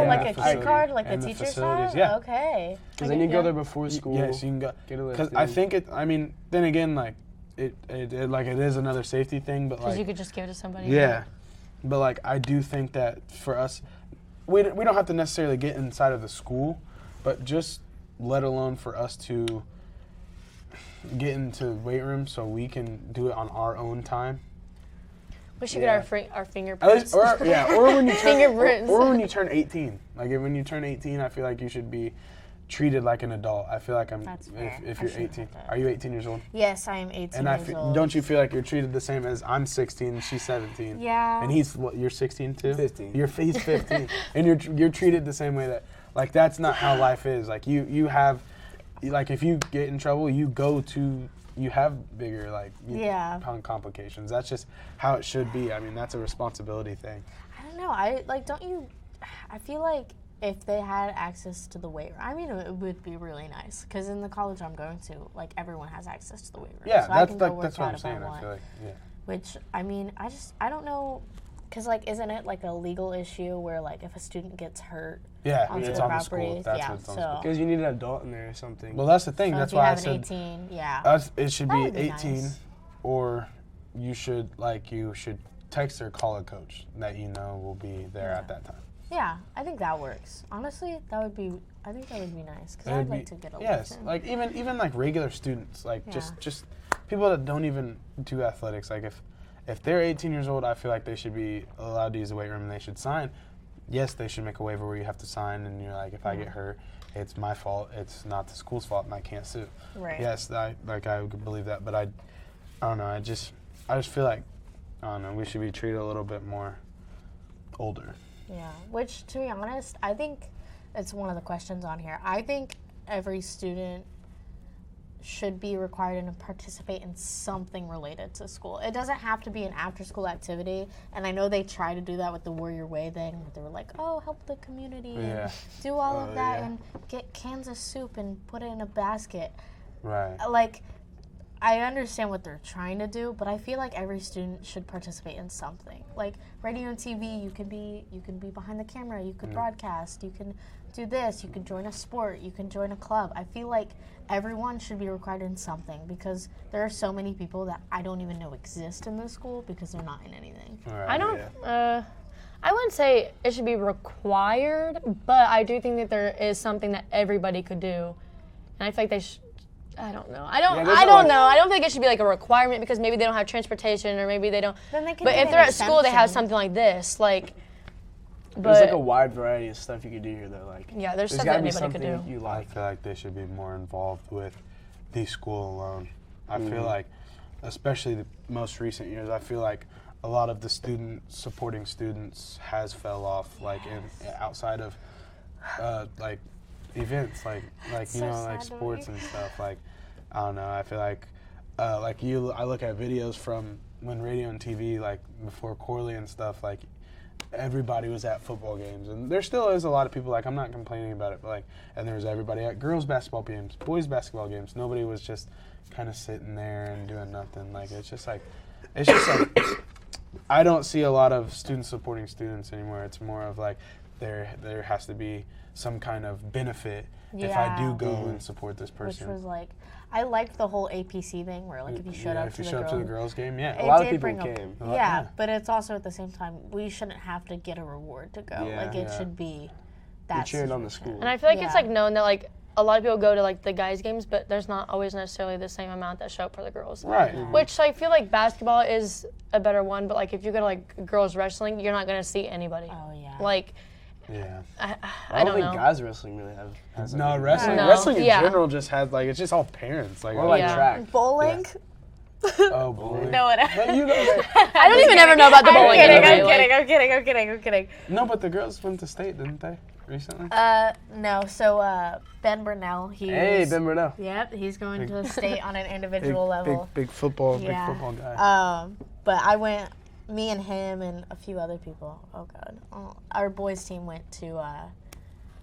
yeah. like a key Facility. card, like And the the teacher's facilities, card? yeah. Okay. Because then you go there before school. Yes, you can go. Get a lift. Because I think then again, like, it is another safety thing, but Because like, you could just give it to somebody. yeah, but like, I do think that for us, we don't have to necessarily get inside of the school, but just let alone for us to get into weight room so we can do it on our own time. We should get our At fingerprints. least, or when you turn, Fingerprints. or when you turn 18. Like, when you turn 18, I feel like you should be treated like an adult. I feel like That's fair. if I you're should 18. have that. Are you 18 years old? Yes, I am 18 And years old. don't you feel like you're treated the same as I'm 16 and she's 17? Yeah. And he's you're 16 too? 15. He's 15. And you're treated the same way that, like, that's not how life is. Like, you have, like, if you get in trouble, you have bigger, like, complications. That's just how it should be. I mean, that's a responsibility thing. I don't know. I feel like if they had access to the weight room, I mean, it would be really nice. Because in the college I'm going to, like, everyone has access to the weight room. Yeah, so I can go that's work what out I'm if saying. want. I feel like, yeah. Which, I mean, I don't know. Because, like, isn't it, like, a legal issue where, like, if a student gets hurt on it's school on the school. property? That's Yeah, what it's on so- school. Because you need an adult in there or something. Well, that's the thing. So That's if you why I have an said 18, yeah. it should That be would be 18, nice. or you should text or call a coach that you know will be there at that time. Yeah, I think that works. Honestly, I think that would be nice. Because I'd like to get a yes, lift in. like even like regular students, like Yeah. just people that don't even do athletics. Like, if they're 18 years old, I feel like they should be allowed to use the weight room and they should sign. Yes, they should make a waiver where you have to sign and you're like, if I get hurt, it's my fault. It's not the school's fault, and I can't sue. Right. Yes, I could believe that, but I don't know. I just feel like, I don't know, we should be treated a little bit more older. Yeah, which, to be honest, I think it's one of the questions on here. I think every student should be required to participate in something related to school. It doesn't have to be an after-school activity, and I know they try to do that with the Warrior Way thing, where they were like, oh, help the community and do all of that and get cans of soup and put it in a basket. Right. Like, I understand what they're trying to do, but I feel like every student should participate in something. Like, radio and TV, you can be behind the camera, you could broadcast, you can do this, you can join a sport, you can join a club. I feel like everyone should be required in something, because there are so many people that I don't even know exist in this school because they're not in anything. Right, I don't. I wouldn't say it should be required, but I do think that there is something that everybody could do, and I feel like they should. I don't know. I don't know. I don't think it should be like a requirement, because maybe they don't have transportation, or maybe they don't. Then they can But do if an they're at school, they have exemption. something like this, like. There's like a But wide variety of stuff you could do here, though. Like, yeah, there's stuff gotta that be anybody could something do. you I like. feel like they should be more involved with the school alone. I feel like, especially the most recent years, I feel like a lot of the supporting students has fell off, like outside of like events, like So you know, like sad to sports me. and stuff. Like, I don't know. I feel like I look at videos from when radio and TV, like before Carley and stuff, like everybody was at football games, and there still is a lot of people, like, I'm not complaining about it, but like, and there was everybody at girls basketball games, boys basketball games. Nobody was just kind of sitting there and doing nothing. Like, it's just like I don't see a lot of students supporting students anymore. It's more of like there has to be some kind of benefit if I do go and support this person. Which was like, I liked the whole APC thing where, like, if you showed up to the girls' game, It A lot of did people bring up- came. Yeah, but it's also at the same time, we shouldn't have to get a reward to go. Yeah. Like, it should be You're that cheering on the situation. school. And I feel like it's Yeah. like known that like a lot of people go to like the guys' games, but there's not always necessarily the same amount that show up for the girls. Right. Which I feel like basketball is a better one, but like if you go to like girls wrestling, you're not gonna see anybody. Oh yeah. Like, Yeah. I don't know. think guys wrestling really has No, like, wrestling. No. Wrestling in Yeah. general just has like it's just all parents. Like, or like Yeah. track. Bowling? oh boy. No, whatever. But you know I don't even ever know about the bowling. I'm anyway. kidding. no, but the girls went to state, didn't they? Recently. No. So Ben Burnell, Hey, Ben Burnell. Yep, he's going to state on an individual level. Big football guy. But I went. Me and him and a few other people. Oh God. Our boys team went to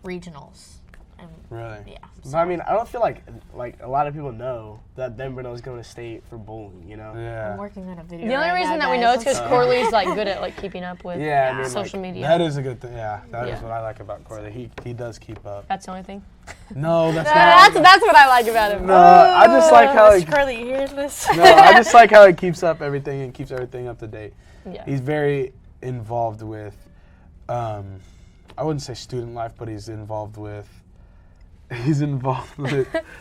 regionals. And Really? yeah. But I mean, I don't feel like a lot of people know that Ben Burnell is going to state for bowling. You know. I'm Yeah. working on a video. The only right reason now, that we know is guys. because Carley's like good at like keeping up with Yeah, I mean, social like, media. That is a good thing. Yeah, that is Yeah. what I like about Carley. He does keep up. That's the only thing. No, that's not. That's what I like about him. No, I just like how Is he. Carly, you hearing this? No, I just like how he keeps up everything and keeps everything up to date. Yeah. He's very involved with, I wouldn't say student life, but he's involved with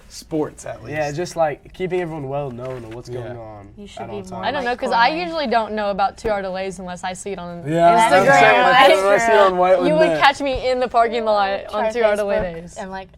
sports at least. Yeah, just like keeping everyone well known of what's Yeah. going on. You should at be all more times. I don't know because I usually don't know about 2-hour delays unless I see it on Yeah, Instagram. that's the same. Like, That's when I see it on Whitewood You would Net. catch me in the parking lot on Try 2-hour delay Facebook, days. And like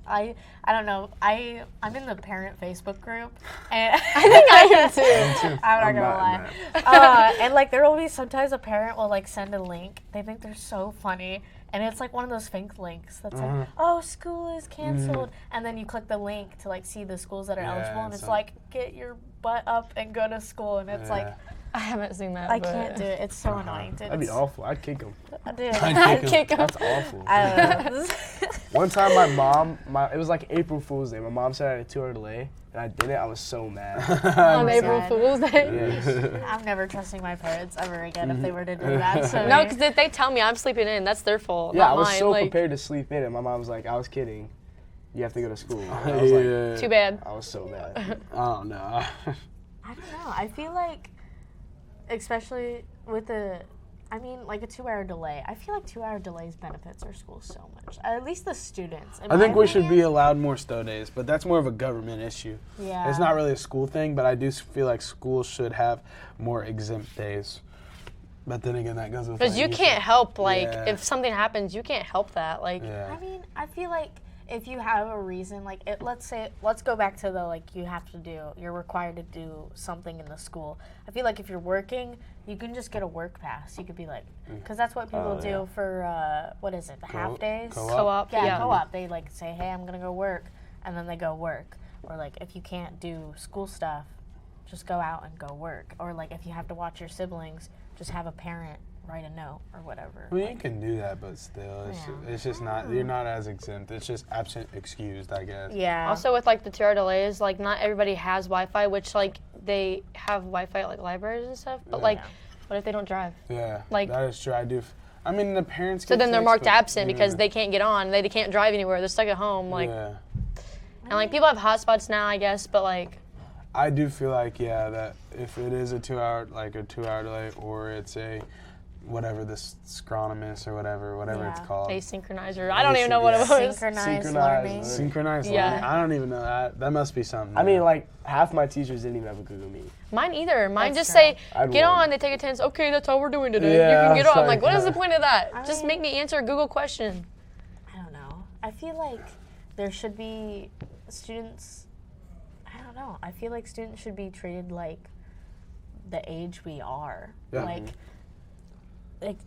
I don't know. I'm in the parent Facebook group, and I think I am too. I'm not not gonna lie. And like there will be sometimes a parent will like send a link. They think they're so funny. And it's like one of those fake links that's like, oh, school is canceled. And then you click the link to like see the schools that are eligible. And it's so- like, get your butt up and go to school. And it's like, I haven't seen that. I but can't do it. It's so annoying. Dude. That'd be awful. I'd kick him. Dude, I'd kick him. That's awful. I don't know. One time, my mom, it was like April Fool's Day. My mom said I had a 2-hour delay, and I did it. I was so mad. On April sad. Fool's Day. Yeah. I'm never trusting my parents ever again if they were to do that. So No, because if they tell me I'm sleeping in, that's their fault. Yeah, not I was mine. so like, prepared to sleep in, and my mom was like, I was kidding. You have to go to school. And I was like, Yeah. Too bad. I was so mad. Oh no. I don't know. I feel like, especially with like a 2-hour delay, I feel like 2-hour delays benefits our school so much. At least the students. I think we should be allowed more stow days, but that's more of a government issue. Yeah. It's not really a school thing, but I do feel like schools should have more exempt days. But then again, that goes with Because you like, can't help, like, Yeah. if something happens, you can't help that. Like, Yeah. I mean, I feel like if you have a reason, like, let's go back to the, like, you're required to do something in the school. I feel like if you're working, you can just get a work pass. You could be like, because that's what people do for, what is it, the half days? co-op. Yeah, co-op. They, like, say, hey, I'm going to go work, and then they go work. Or, like, if you can't do school stuff, just go out and go work. Or, like, if you have to watch your siblings, just have a parent write a note or whatever. I mean, you can do that, but still, it's just not. You're not as exempt. It's just absent excused, I guess. Yeah. Also, with, like, the 2-hour delays, like, not everybody has Wi-Fi, which, like, they have Wi-Fi at, like, libraries and stuff. But, like, what if they don't drive? Yeah. Like- that is true. I do. I mean, the parents. So get then they're text, marked but- absent because they can't get on. They can't drive anywhere. They're stuck at home. Like, Yeah. and, like, people have hotspots now, I guess, but, like, I do feel like that if it is a 2-hour delay, or it's a whatever this scronomus or whatever it's called. asynchronizer. I don't even know what it was. Synchronized learning. Synchronized Yeah. learning. I don't even know that. That must be something. I mean, like, half my teachers didn't even have a Google Meet. Mine either. Mine That's just true. say, I'd get warn. on. They take attendance. Okay, that's all we're doing today. Yeah, You can get it's on. I'm like, like, what is the point of that? I Just mean- make me answer a Google question. I don't know. I feel like there should be students. I don't know. I feel like students should be treated like the age we are. Yeah.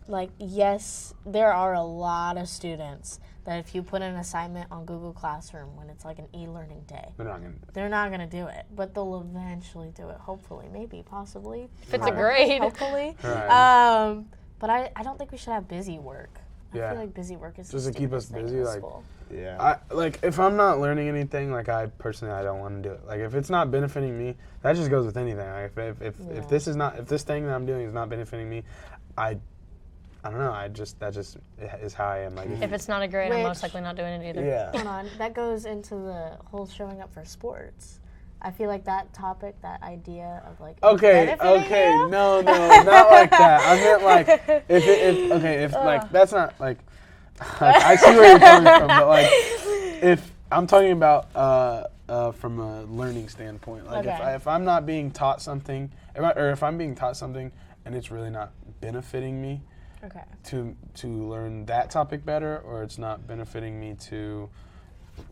Like yes, there are a lot of students that if you put an assignment on Google Classroom when it's like an e-learning day, they're not gonna. they're not gonna do it, but they'll eventually do it. Hopefully, maybe, possibly. If it's a Probably, grade. Hopefully. Right. But I don't think we should have busy work. I Yeah. feel like busy work is Just the to keep us stupidest thing busy, in like- school. Yeah. If I'm not learning anything, like I don't want to do it. Like if it's not benefiting me, that just goes with anything. Like if this thing that I'm doing is not benefiting me, I don't know. That just is how I am. Like If it's not a grade, I'm Which- most likely not doing it either. Yeah. Hold on, that goes into the whole showing up for sports. I feel like that topic, that idea of like Okay, benefiting you? no, not like that. I meant like if like that's not like I see where you're coming from, but like I'm talking about from a learning standpoint. Like if I'm not being taught something, if I'm being taught something and it's really not benefiting me to learn that topic better, or it's not benefiting me to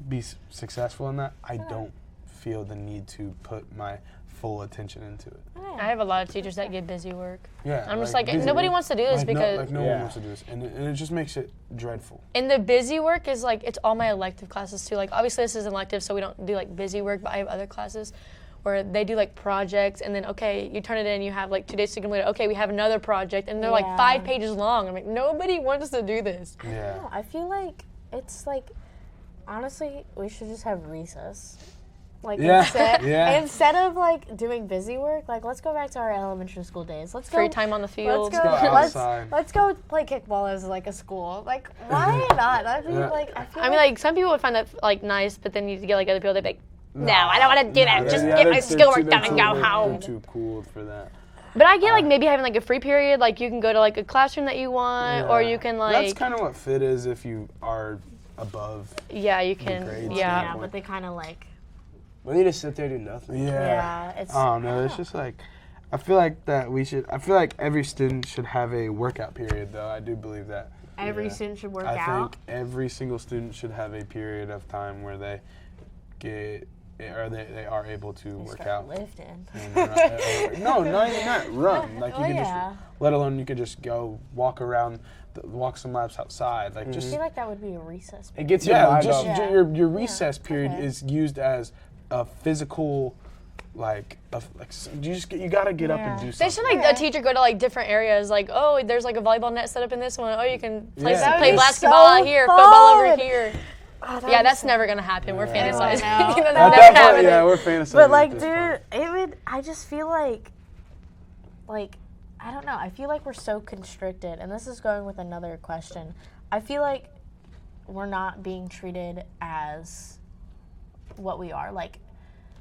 be successful in that, I don't feel the need to put my full attention into it. I have a lot of teachers that give busy work. Yeah, I'm just like nobody wants to do this because no one wants to do this, and it just makes it dreadful. And the busy work is like it's all my elective classes too. Like obviously this is an elective, so we don't do like busy work, but I have other classes where they do like projects, and then you turn it in, you have like 2 days to complete it. Okay, we have another project, and they're like 5 pages long. I'm like, nobody wants to do this. Yeah. No, I feel like it's like honestly we should just have recess. Like instead of like doing busy work, like let's go back to our elementary school days. Let's go free time on the field. Let's go outside. Let's go play kickball as like a school. Like why not? I mean, I mean, like some people would find that like nice, but then you get like other people. They'd be like, no, I don't want to do that. Just get my schoolwork done and go home. They're too cool for that. But I get like maybe having like a free period, like you can go to like a classroom that you want, or you can like. That's kind of what fit is if you are above. Yeah, you can. Yeah, but they kind of like. We need to sit there and do nothing. Yeah, it's. I don't know. It's just like, I feel like every student should have a workout period, though. I do believe that. Every student should work out. I think every single student should have a period of time where they they are able to work out. Lifting. No, not even that. Run. Like you can just, let alone you could just go walk around, walk some laps outside. Like just. I feel like that would be a recess period. It gets your recess period is used as a physical, you gotta get up and do something. They should like a teacher go to like different areas. Like, oh, there's like a volleyball net set up in this one. Oh, you can play basketball out here, football over here. Oh, that's never gonna happen. We're fantasizing. We're fantasizing. But like, dude, I just feel like I don't know. I feel like we're so constricted, and this is going with another question. I feel like we're not being treated as what we are. Like,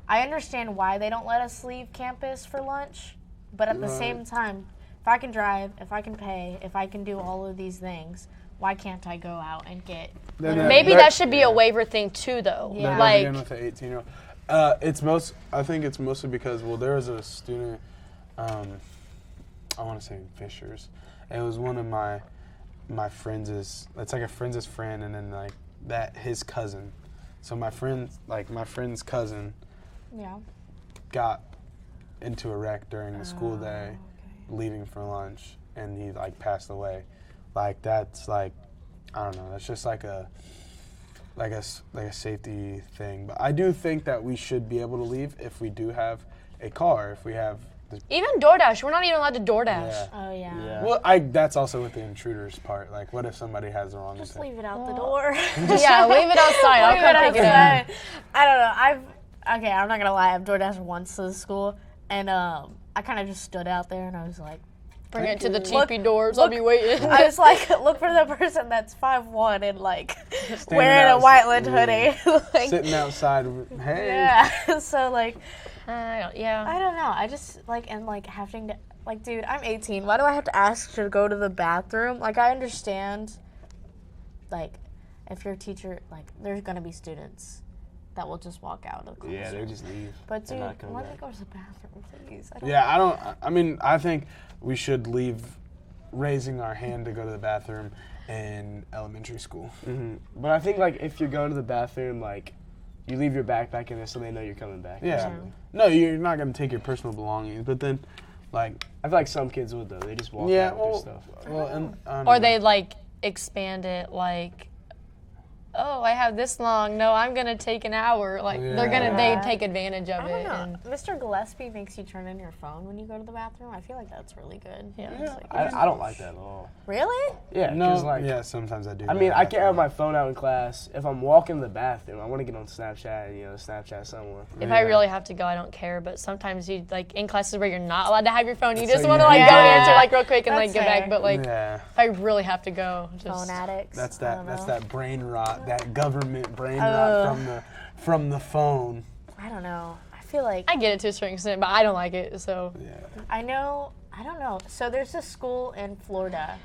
I understand why they don't let us leave campus for lunch, but at the same time, if I can drive, if I can pay, if I can do all of these things, why can't I go out and get? Maybe that should be a waiver thing too, though. Yeah. Like with an 18-year-old. I think it's mostly because there was a student, I want to say in Fishers. It was one of my friends' it's like a friend's friend, and then like his cousin. So my friend's cousin got into a wreck during the school day, leaving for lunch, and he like passed away. Like that's like, I don't know. That's just like a safety thing. But I do think that we should be able to leave if we do have a car. If we have even DoorDash, we're not even allowed to DoorDash. Yeah. Oh yeah. Well, that's also with the intruders part. Like, what if somebody has the wrong Just intent? leave it out the door. Yeah, leave it outside. I'll come pick it up. I don't know. I'm not gonna lie. I've DoorDashed once to the school, and I kind of just stood out there, and I was like, bring it to the teepee doors. I'll be waiting. I was like, look for the person that's 5'1" and like wearing a Whiteland hoodie, like, sitting outside. Hey. Yeah. So like. I don't know. I just having to dude, I'm 18. Why do I have to ask to go to the bathroom? Like, I understand, if you're a teacher, there's gonna be students that will just walk out of class. Yeah, they just leave. But dude, let me go to the bathroom, please. I think we should leave raising our hand to go to the bathroom in elementary school. Mm-hmm. But I think if you're going to the bathroom, you leave your backpack in there so they know you're coming back. Yeah. No, you're not going to take your personal belongings, but then, I feel like some kids would, though. They just walk out with their stuff. Or they, expand it, oh, I have this long. No, I'm going to take an hour. They take advantage of it. And Mr. Gillespie makes you turn in your phone when you go to the bathroom. I feel like that's really good. Yeah. I don't like that at all. Really? Yeah. No, sometimes I do. I mean, I can't have my phone out in class. If I'm walking to the bathroom, I want to get on Snapchat and, Snapchat someone. If I really have to go, I don't care. But sometimes you, in classes where you're not allowed to have your phone, you just want to, go answer, real quick and, get back. But, if I really have to go, just... Phone addicts. That's that brain rot. That government brain rot from the phone. I don't know. I feel like I get it to a certain extent, but I don't like it. So yeah. I don't know. So there's a school in Florida.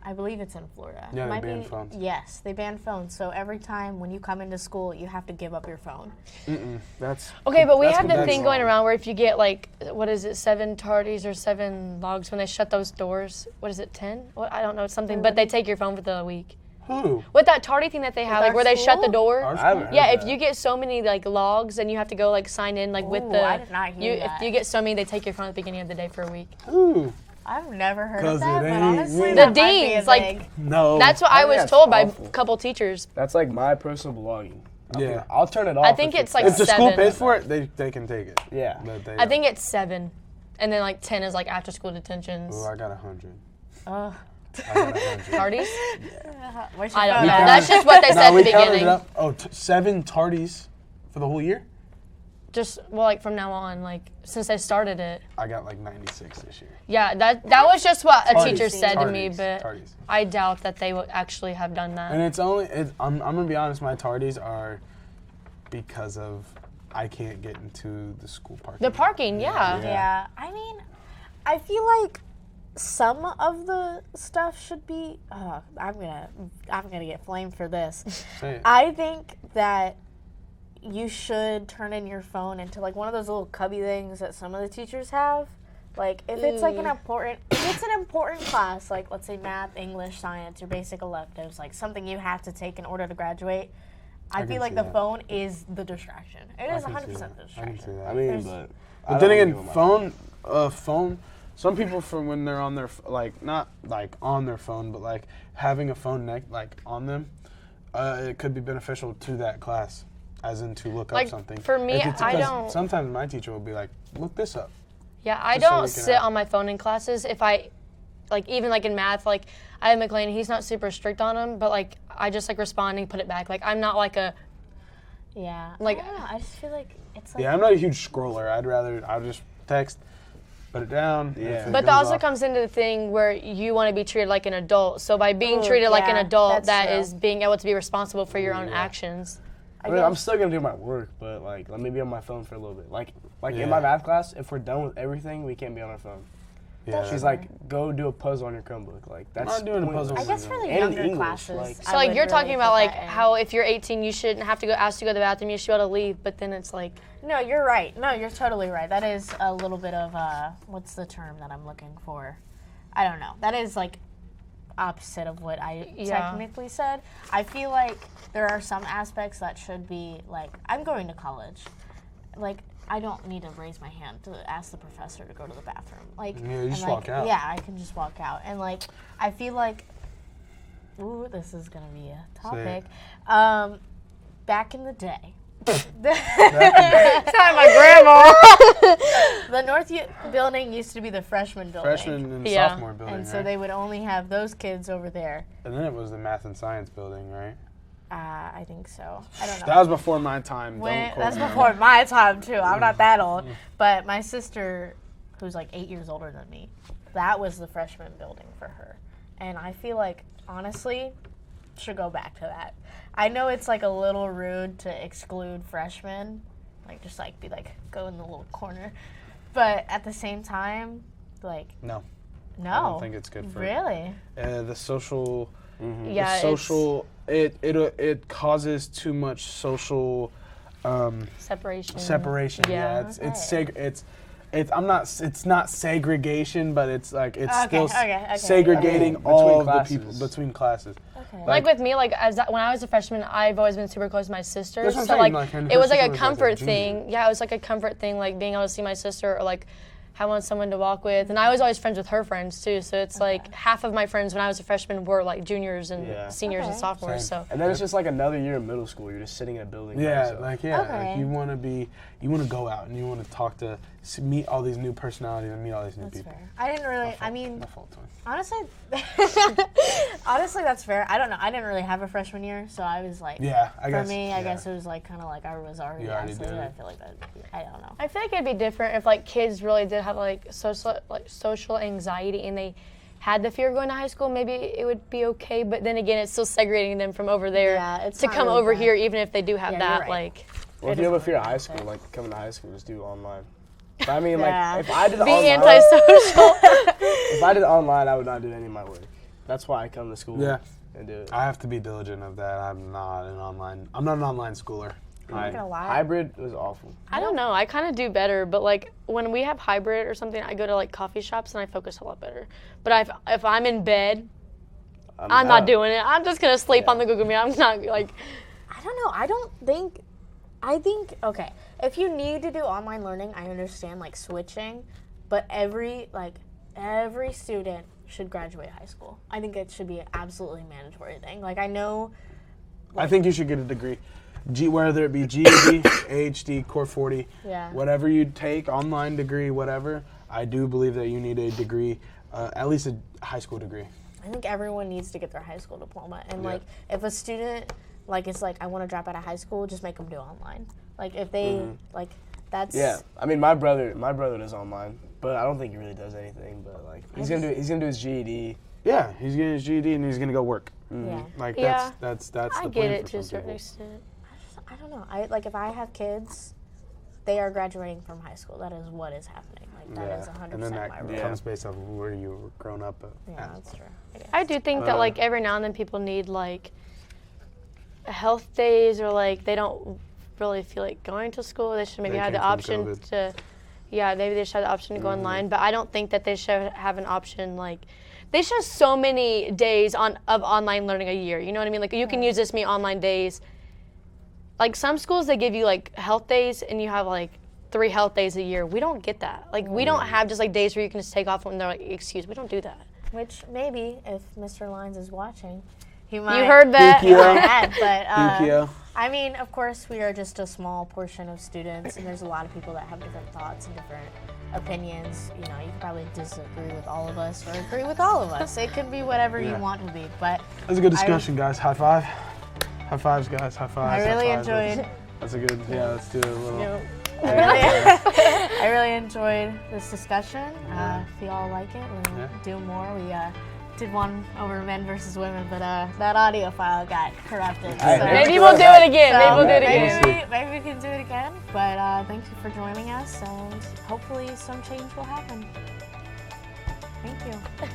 I believe it's in Florida. Yeah, It they might ban be- phones. Yes, they ban phones. So every time when you come into school, you have to give up your phone. That's Okay, but we that's have the completely thing going wrong. around where if you get like, what is it, 7 tardies or 7 logs when they shut those doors, what is it, 10? What, I don't know, something, but they take your phone for the week. Who? With that tardy thing that they have, our like where they shut the school? door. Our I haven't school? heard Yeah, if that. you get so many like logs and you have to go like sign in like with Ooh, the, I did not hear that. if you get so many, they take your phone at the beginning of the day for a week. Who? I've never heard 'Cause of that, it but ain't honestly, me. that The might be a deans, like, thing. No. That's what I I think was that's told by awful. a couple teachers. That's like my personal belonging. Yeah. I'll turn it off. I think if it's like if the school 7. pays for it, they can take it. Yeah. But they I think it's 7, and then like 10 is like after school detentions. Oh, I got 100. Ugh. I got 100. Tardies? Where's your I don't phone know. at? That's just what they said we at the counted beginning. it up. Oh, 7 tardies for the whole year? Just well, like from now on, like since they started it. I got like 96 this year. Yeah, that was just what a Tardies. teacher said to me, Tardies. but Tardies. I doubt that they would actually have done And that. it's only, I'm gonna be honest, my tardies are because of I can't get into the school parking. The parking, yeah. Yeah, I mean, I feel like some of the stuff should be. I'm gonna get flamed for this. Say it. I think that you should turn in your phone into like one of those little cubby things that some of the teachers have. Like if it's like if it's an important class, like let's say math, English, science, your basic electives, like something you have to take in order to graduate. I can feel like see the that. phone is the distraction. It is I can 100% see the that. I can distraction. see that. I mean, There's- but. But then again, phone. Some people from when they're on their like not like on their phone, but like having a phone like on them, it could be beneficial to that class, as in to look Like, up something. for me, If it's- I because don't- Sometimes my teacher will be like, "Look this up." Yeah, I Just so don't we can sit have- on my phone in classes. If I, like even like in math, like I have McLean, he's not super strict on them, but like I just like respond and put it back. Like I'm not like a, Yeah. Like- I don't know. I just feel like it's like. Yeah, I'm not a huge scroller. I'll just text, put it down. and Yeah. if it but that goes also off- comes into the thing where you want to be treated like an adult. So by being Ooh, treated like an yeah, adult, that's that true. is being able to be responsible for your own actions. I mean, I'm still gonna do my work, but like, let me be on my phone for a little bit. Like Yeah. in my math class, if we're done with everything, we can't be on our phone. Yeah. She's like, go do a puzzle on your Chromebook. Like that's not doing a puzzle. I guess for the And in younger English, classes. like- So like you're talking about like how if you're 18, you shouldn't have to go ask to go to the bathroom. You should be able to leave. But then it's like, No, you're right. No, you're totally right. That is a little bit of what's the term that I'm looking for? I don't know. That is like opposite of what I Yeah. technically said. I feel like there are some aspects that should be like I'm going to college. Like I don't need to raise my hand to ask the professor to go to the bathroom. Like Yeah, you and, just like, walk out. Yeah, I can just walk out. And like I feel like ooh, this is gonna be a topic. Back in the day. sorry, my grandma. The North building used to be the freshman building. freshman and Yeah. sophomore building, And so right? they would only have those kids over there. And then it was the math and science building, right? I think so. I don't know. That was before my time. Don't quote That's me on before that. my time, too. I'm not that old. But my sister, who's like 8 years older than me, that was the freshman building for her. And I feel like, honestly, should go back to that. I know it's like a little rude to exclude freshmen, like just like be like, go in the little corner. But at the same time, like, No, no. I don't think it's good for Really? the social. Yeah, the social. It causes too much social separation. separation. Yeah. It's I'm not. It's not segregation, but it's like it's Okay, still okay. segregating Between all of the classes. people between classes. Okay. Like with me, like when I was a freshman, I've always been super close to my sister. That's what I'm So saying, like, and it her was like sister a was, like, a comfort junior. thing. Yeah, it was like a comfort thing, like being able to see my sister or like having someone to walk with. And I was always friends with her friends too. So it's like half of my friends when I was a freshman were like juniors and Yeah. seniors and Okay. sophomores. Same. So And then it's just like another year in middle school. You're just sitting in a building. by Yeah, yourself. like Okay. you want to go out and you want to talk to meet all these new personalities and meet all these new That's people. fair. I didn't really, I mean, My fault, twin. honestly, that's fair. I don't know. I didn't really have a freshman year, so I was like, Yeah, I for guess. me, I yeah. guess it was like kind of like I was already You already isolated. did I it. feel like that, I don't know. I feel like it'd be different if like kids really did have like social anxiety and they had the fear of going to high school. Maybe it would be okay. But then again, it's still segregating them from over there Yeah, it's to not come really over bad. here, even if they do have Yeah, that. you're right. Like Well, if It you is have a fear of really high bad. school, like coming to high school, just do it online. But I mean, Yeah. like if I did it being online, antisocial. if I did it online, I would not do any of my work. That's why I come to school. Yeah. And do it. I have to be diligent of that. I'm not an online schooler. I'm not gonna lie. Hybrid was awful. I don't know. I kind of do better, but like when we have hybrid or something, I go to like coffee shops and I focus a lot better. But if I'm in bed, I'm not doing it. I'm just gonna sleep on the Google Meet. I'm not like. I don't know. I think okay. If you need to do online learning, I understand like switching, but every student should graduate high school. I think it should be an absolutely mandatory thing. Like I know. I think you should get a degree. Whether it be GED, AHD, Core 40, whatever you take, online degree, whatever, I do believe that you need a degree, at least a high school degree. I think everyone needs to get their high school diploma. And like, if a student, like, it's like, I want to drop out of high school, just make them do online. Like, if they, like, that's... Yeah, I mean, my brother does online, but I don't think he really does anything, but like, he's gonna do his GED. Yeah, he's getting his GED and he's gonna go work. Yeah. Like, that's the I plan get it for to a some certain people. extent. I don't know. If I have kids, they are graduating from high school. That is what is happening. Like, that is 100% and then that my role. comes based off of where you were grown up at. Yeah, that's true. I do think that like every now and then people need like health days or like they don't really feel like going to school. They should maybe have the option to, maybe they should have the option to go online. But I don't think that they should have an option like, they should have so many days of online learning a year. You know what I mean? Like you can use this many online days. Like some schools, they give you like health days and you have like 3 health days a year. We don't get that. Like we don't have just like days where you can just take off when they're like, excuse, we don't do that. Which maybe if Mr. Lines is watching, he might. You heard that? But I mean, of course, we are just a small portion of students, and there's a lot of people that have different thoughts and different opinions. You know, you can probably disagree with all of us or agree with all of us. It could be whatever you want to be. But that's a good discussion, guys. High five. High fives, guys. High fives. I really enjoyed. That's a good. Yeah, let's do a little. I really enjoyed this discussion. If you all like it, we'll do more. We did one over men versus women, but that audio file got corrupted. So. Maybe we'll do it again. Maybe we can do it again. But thank you for joining us, and hopefully some change will happen. Thank you.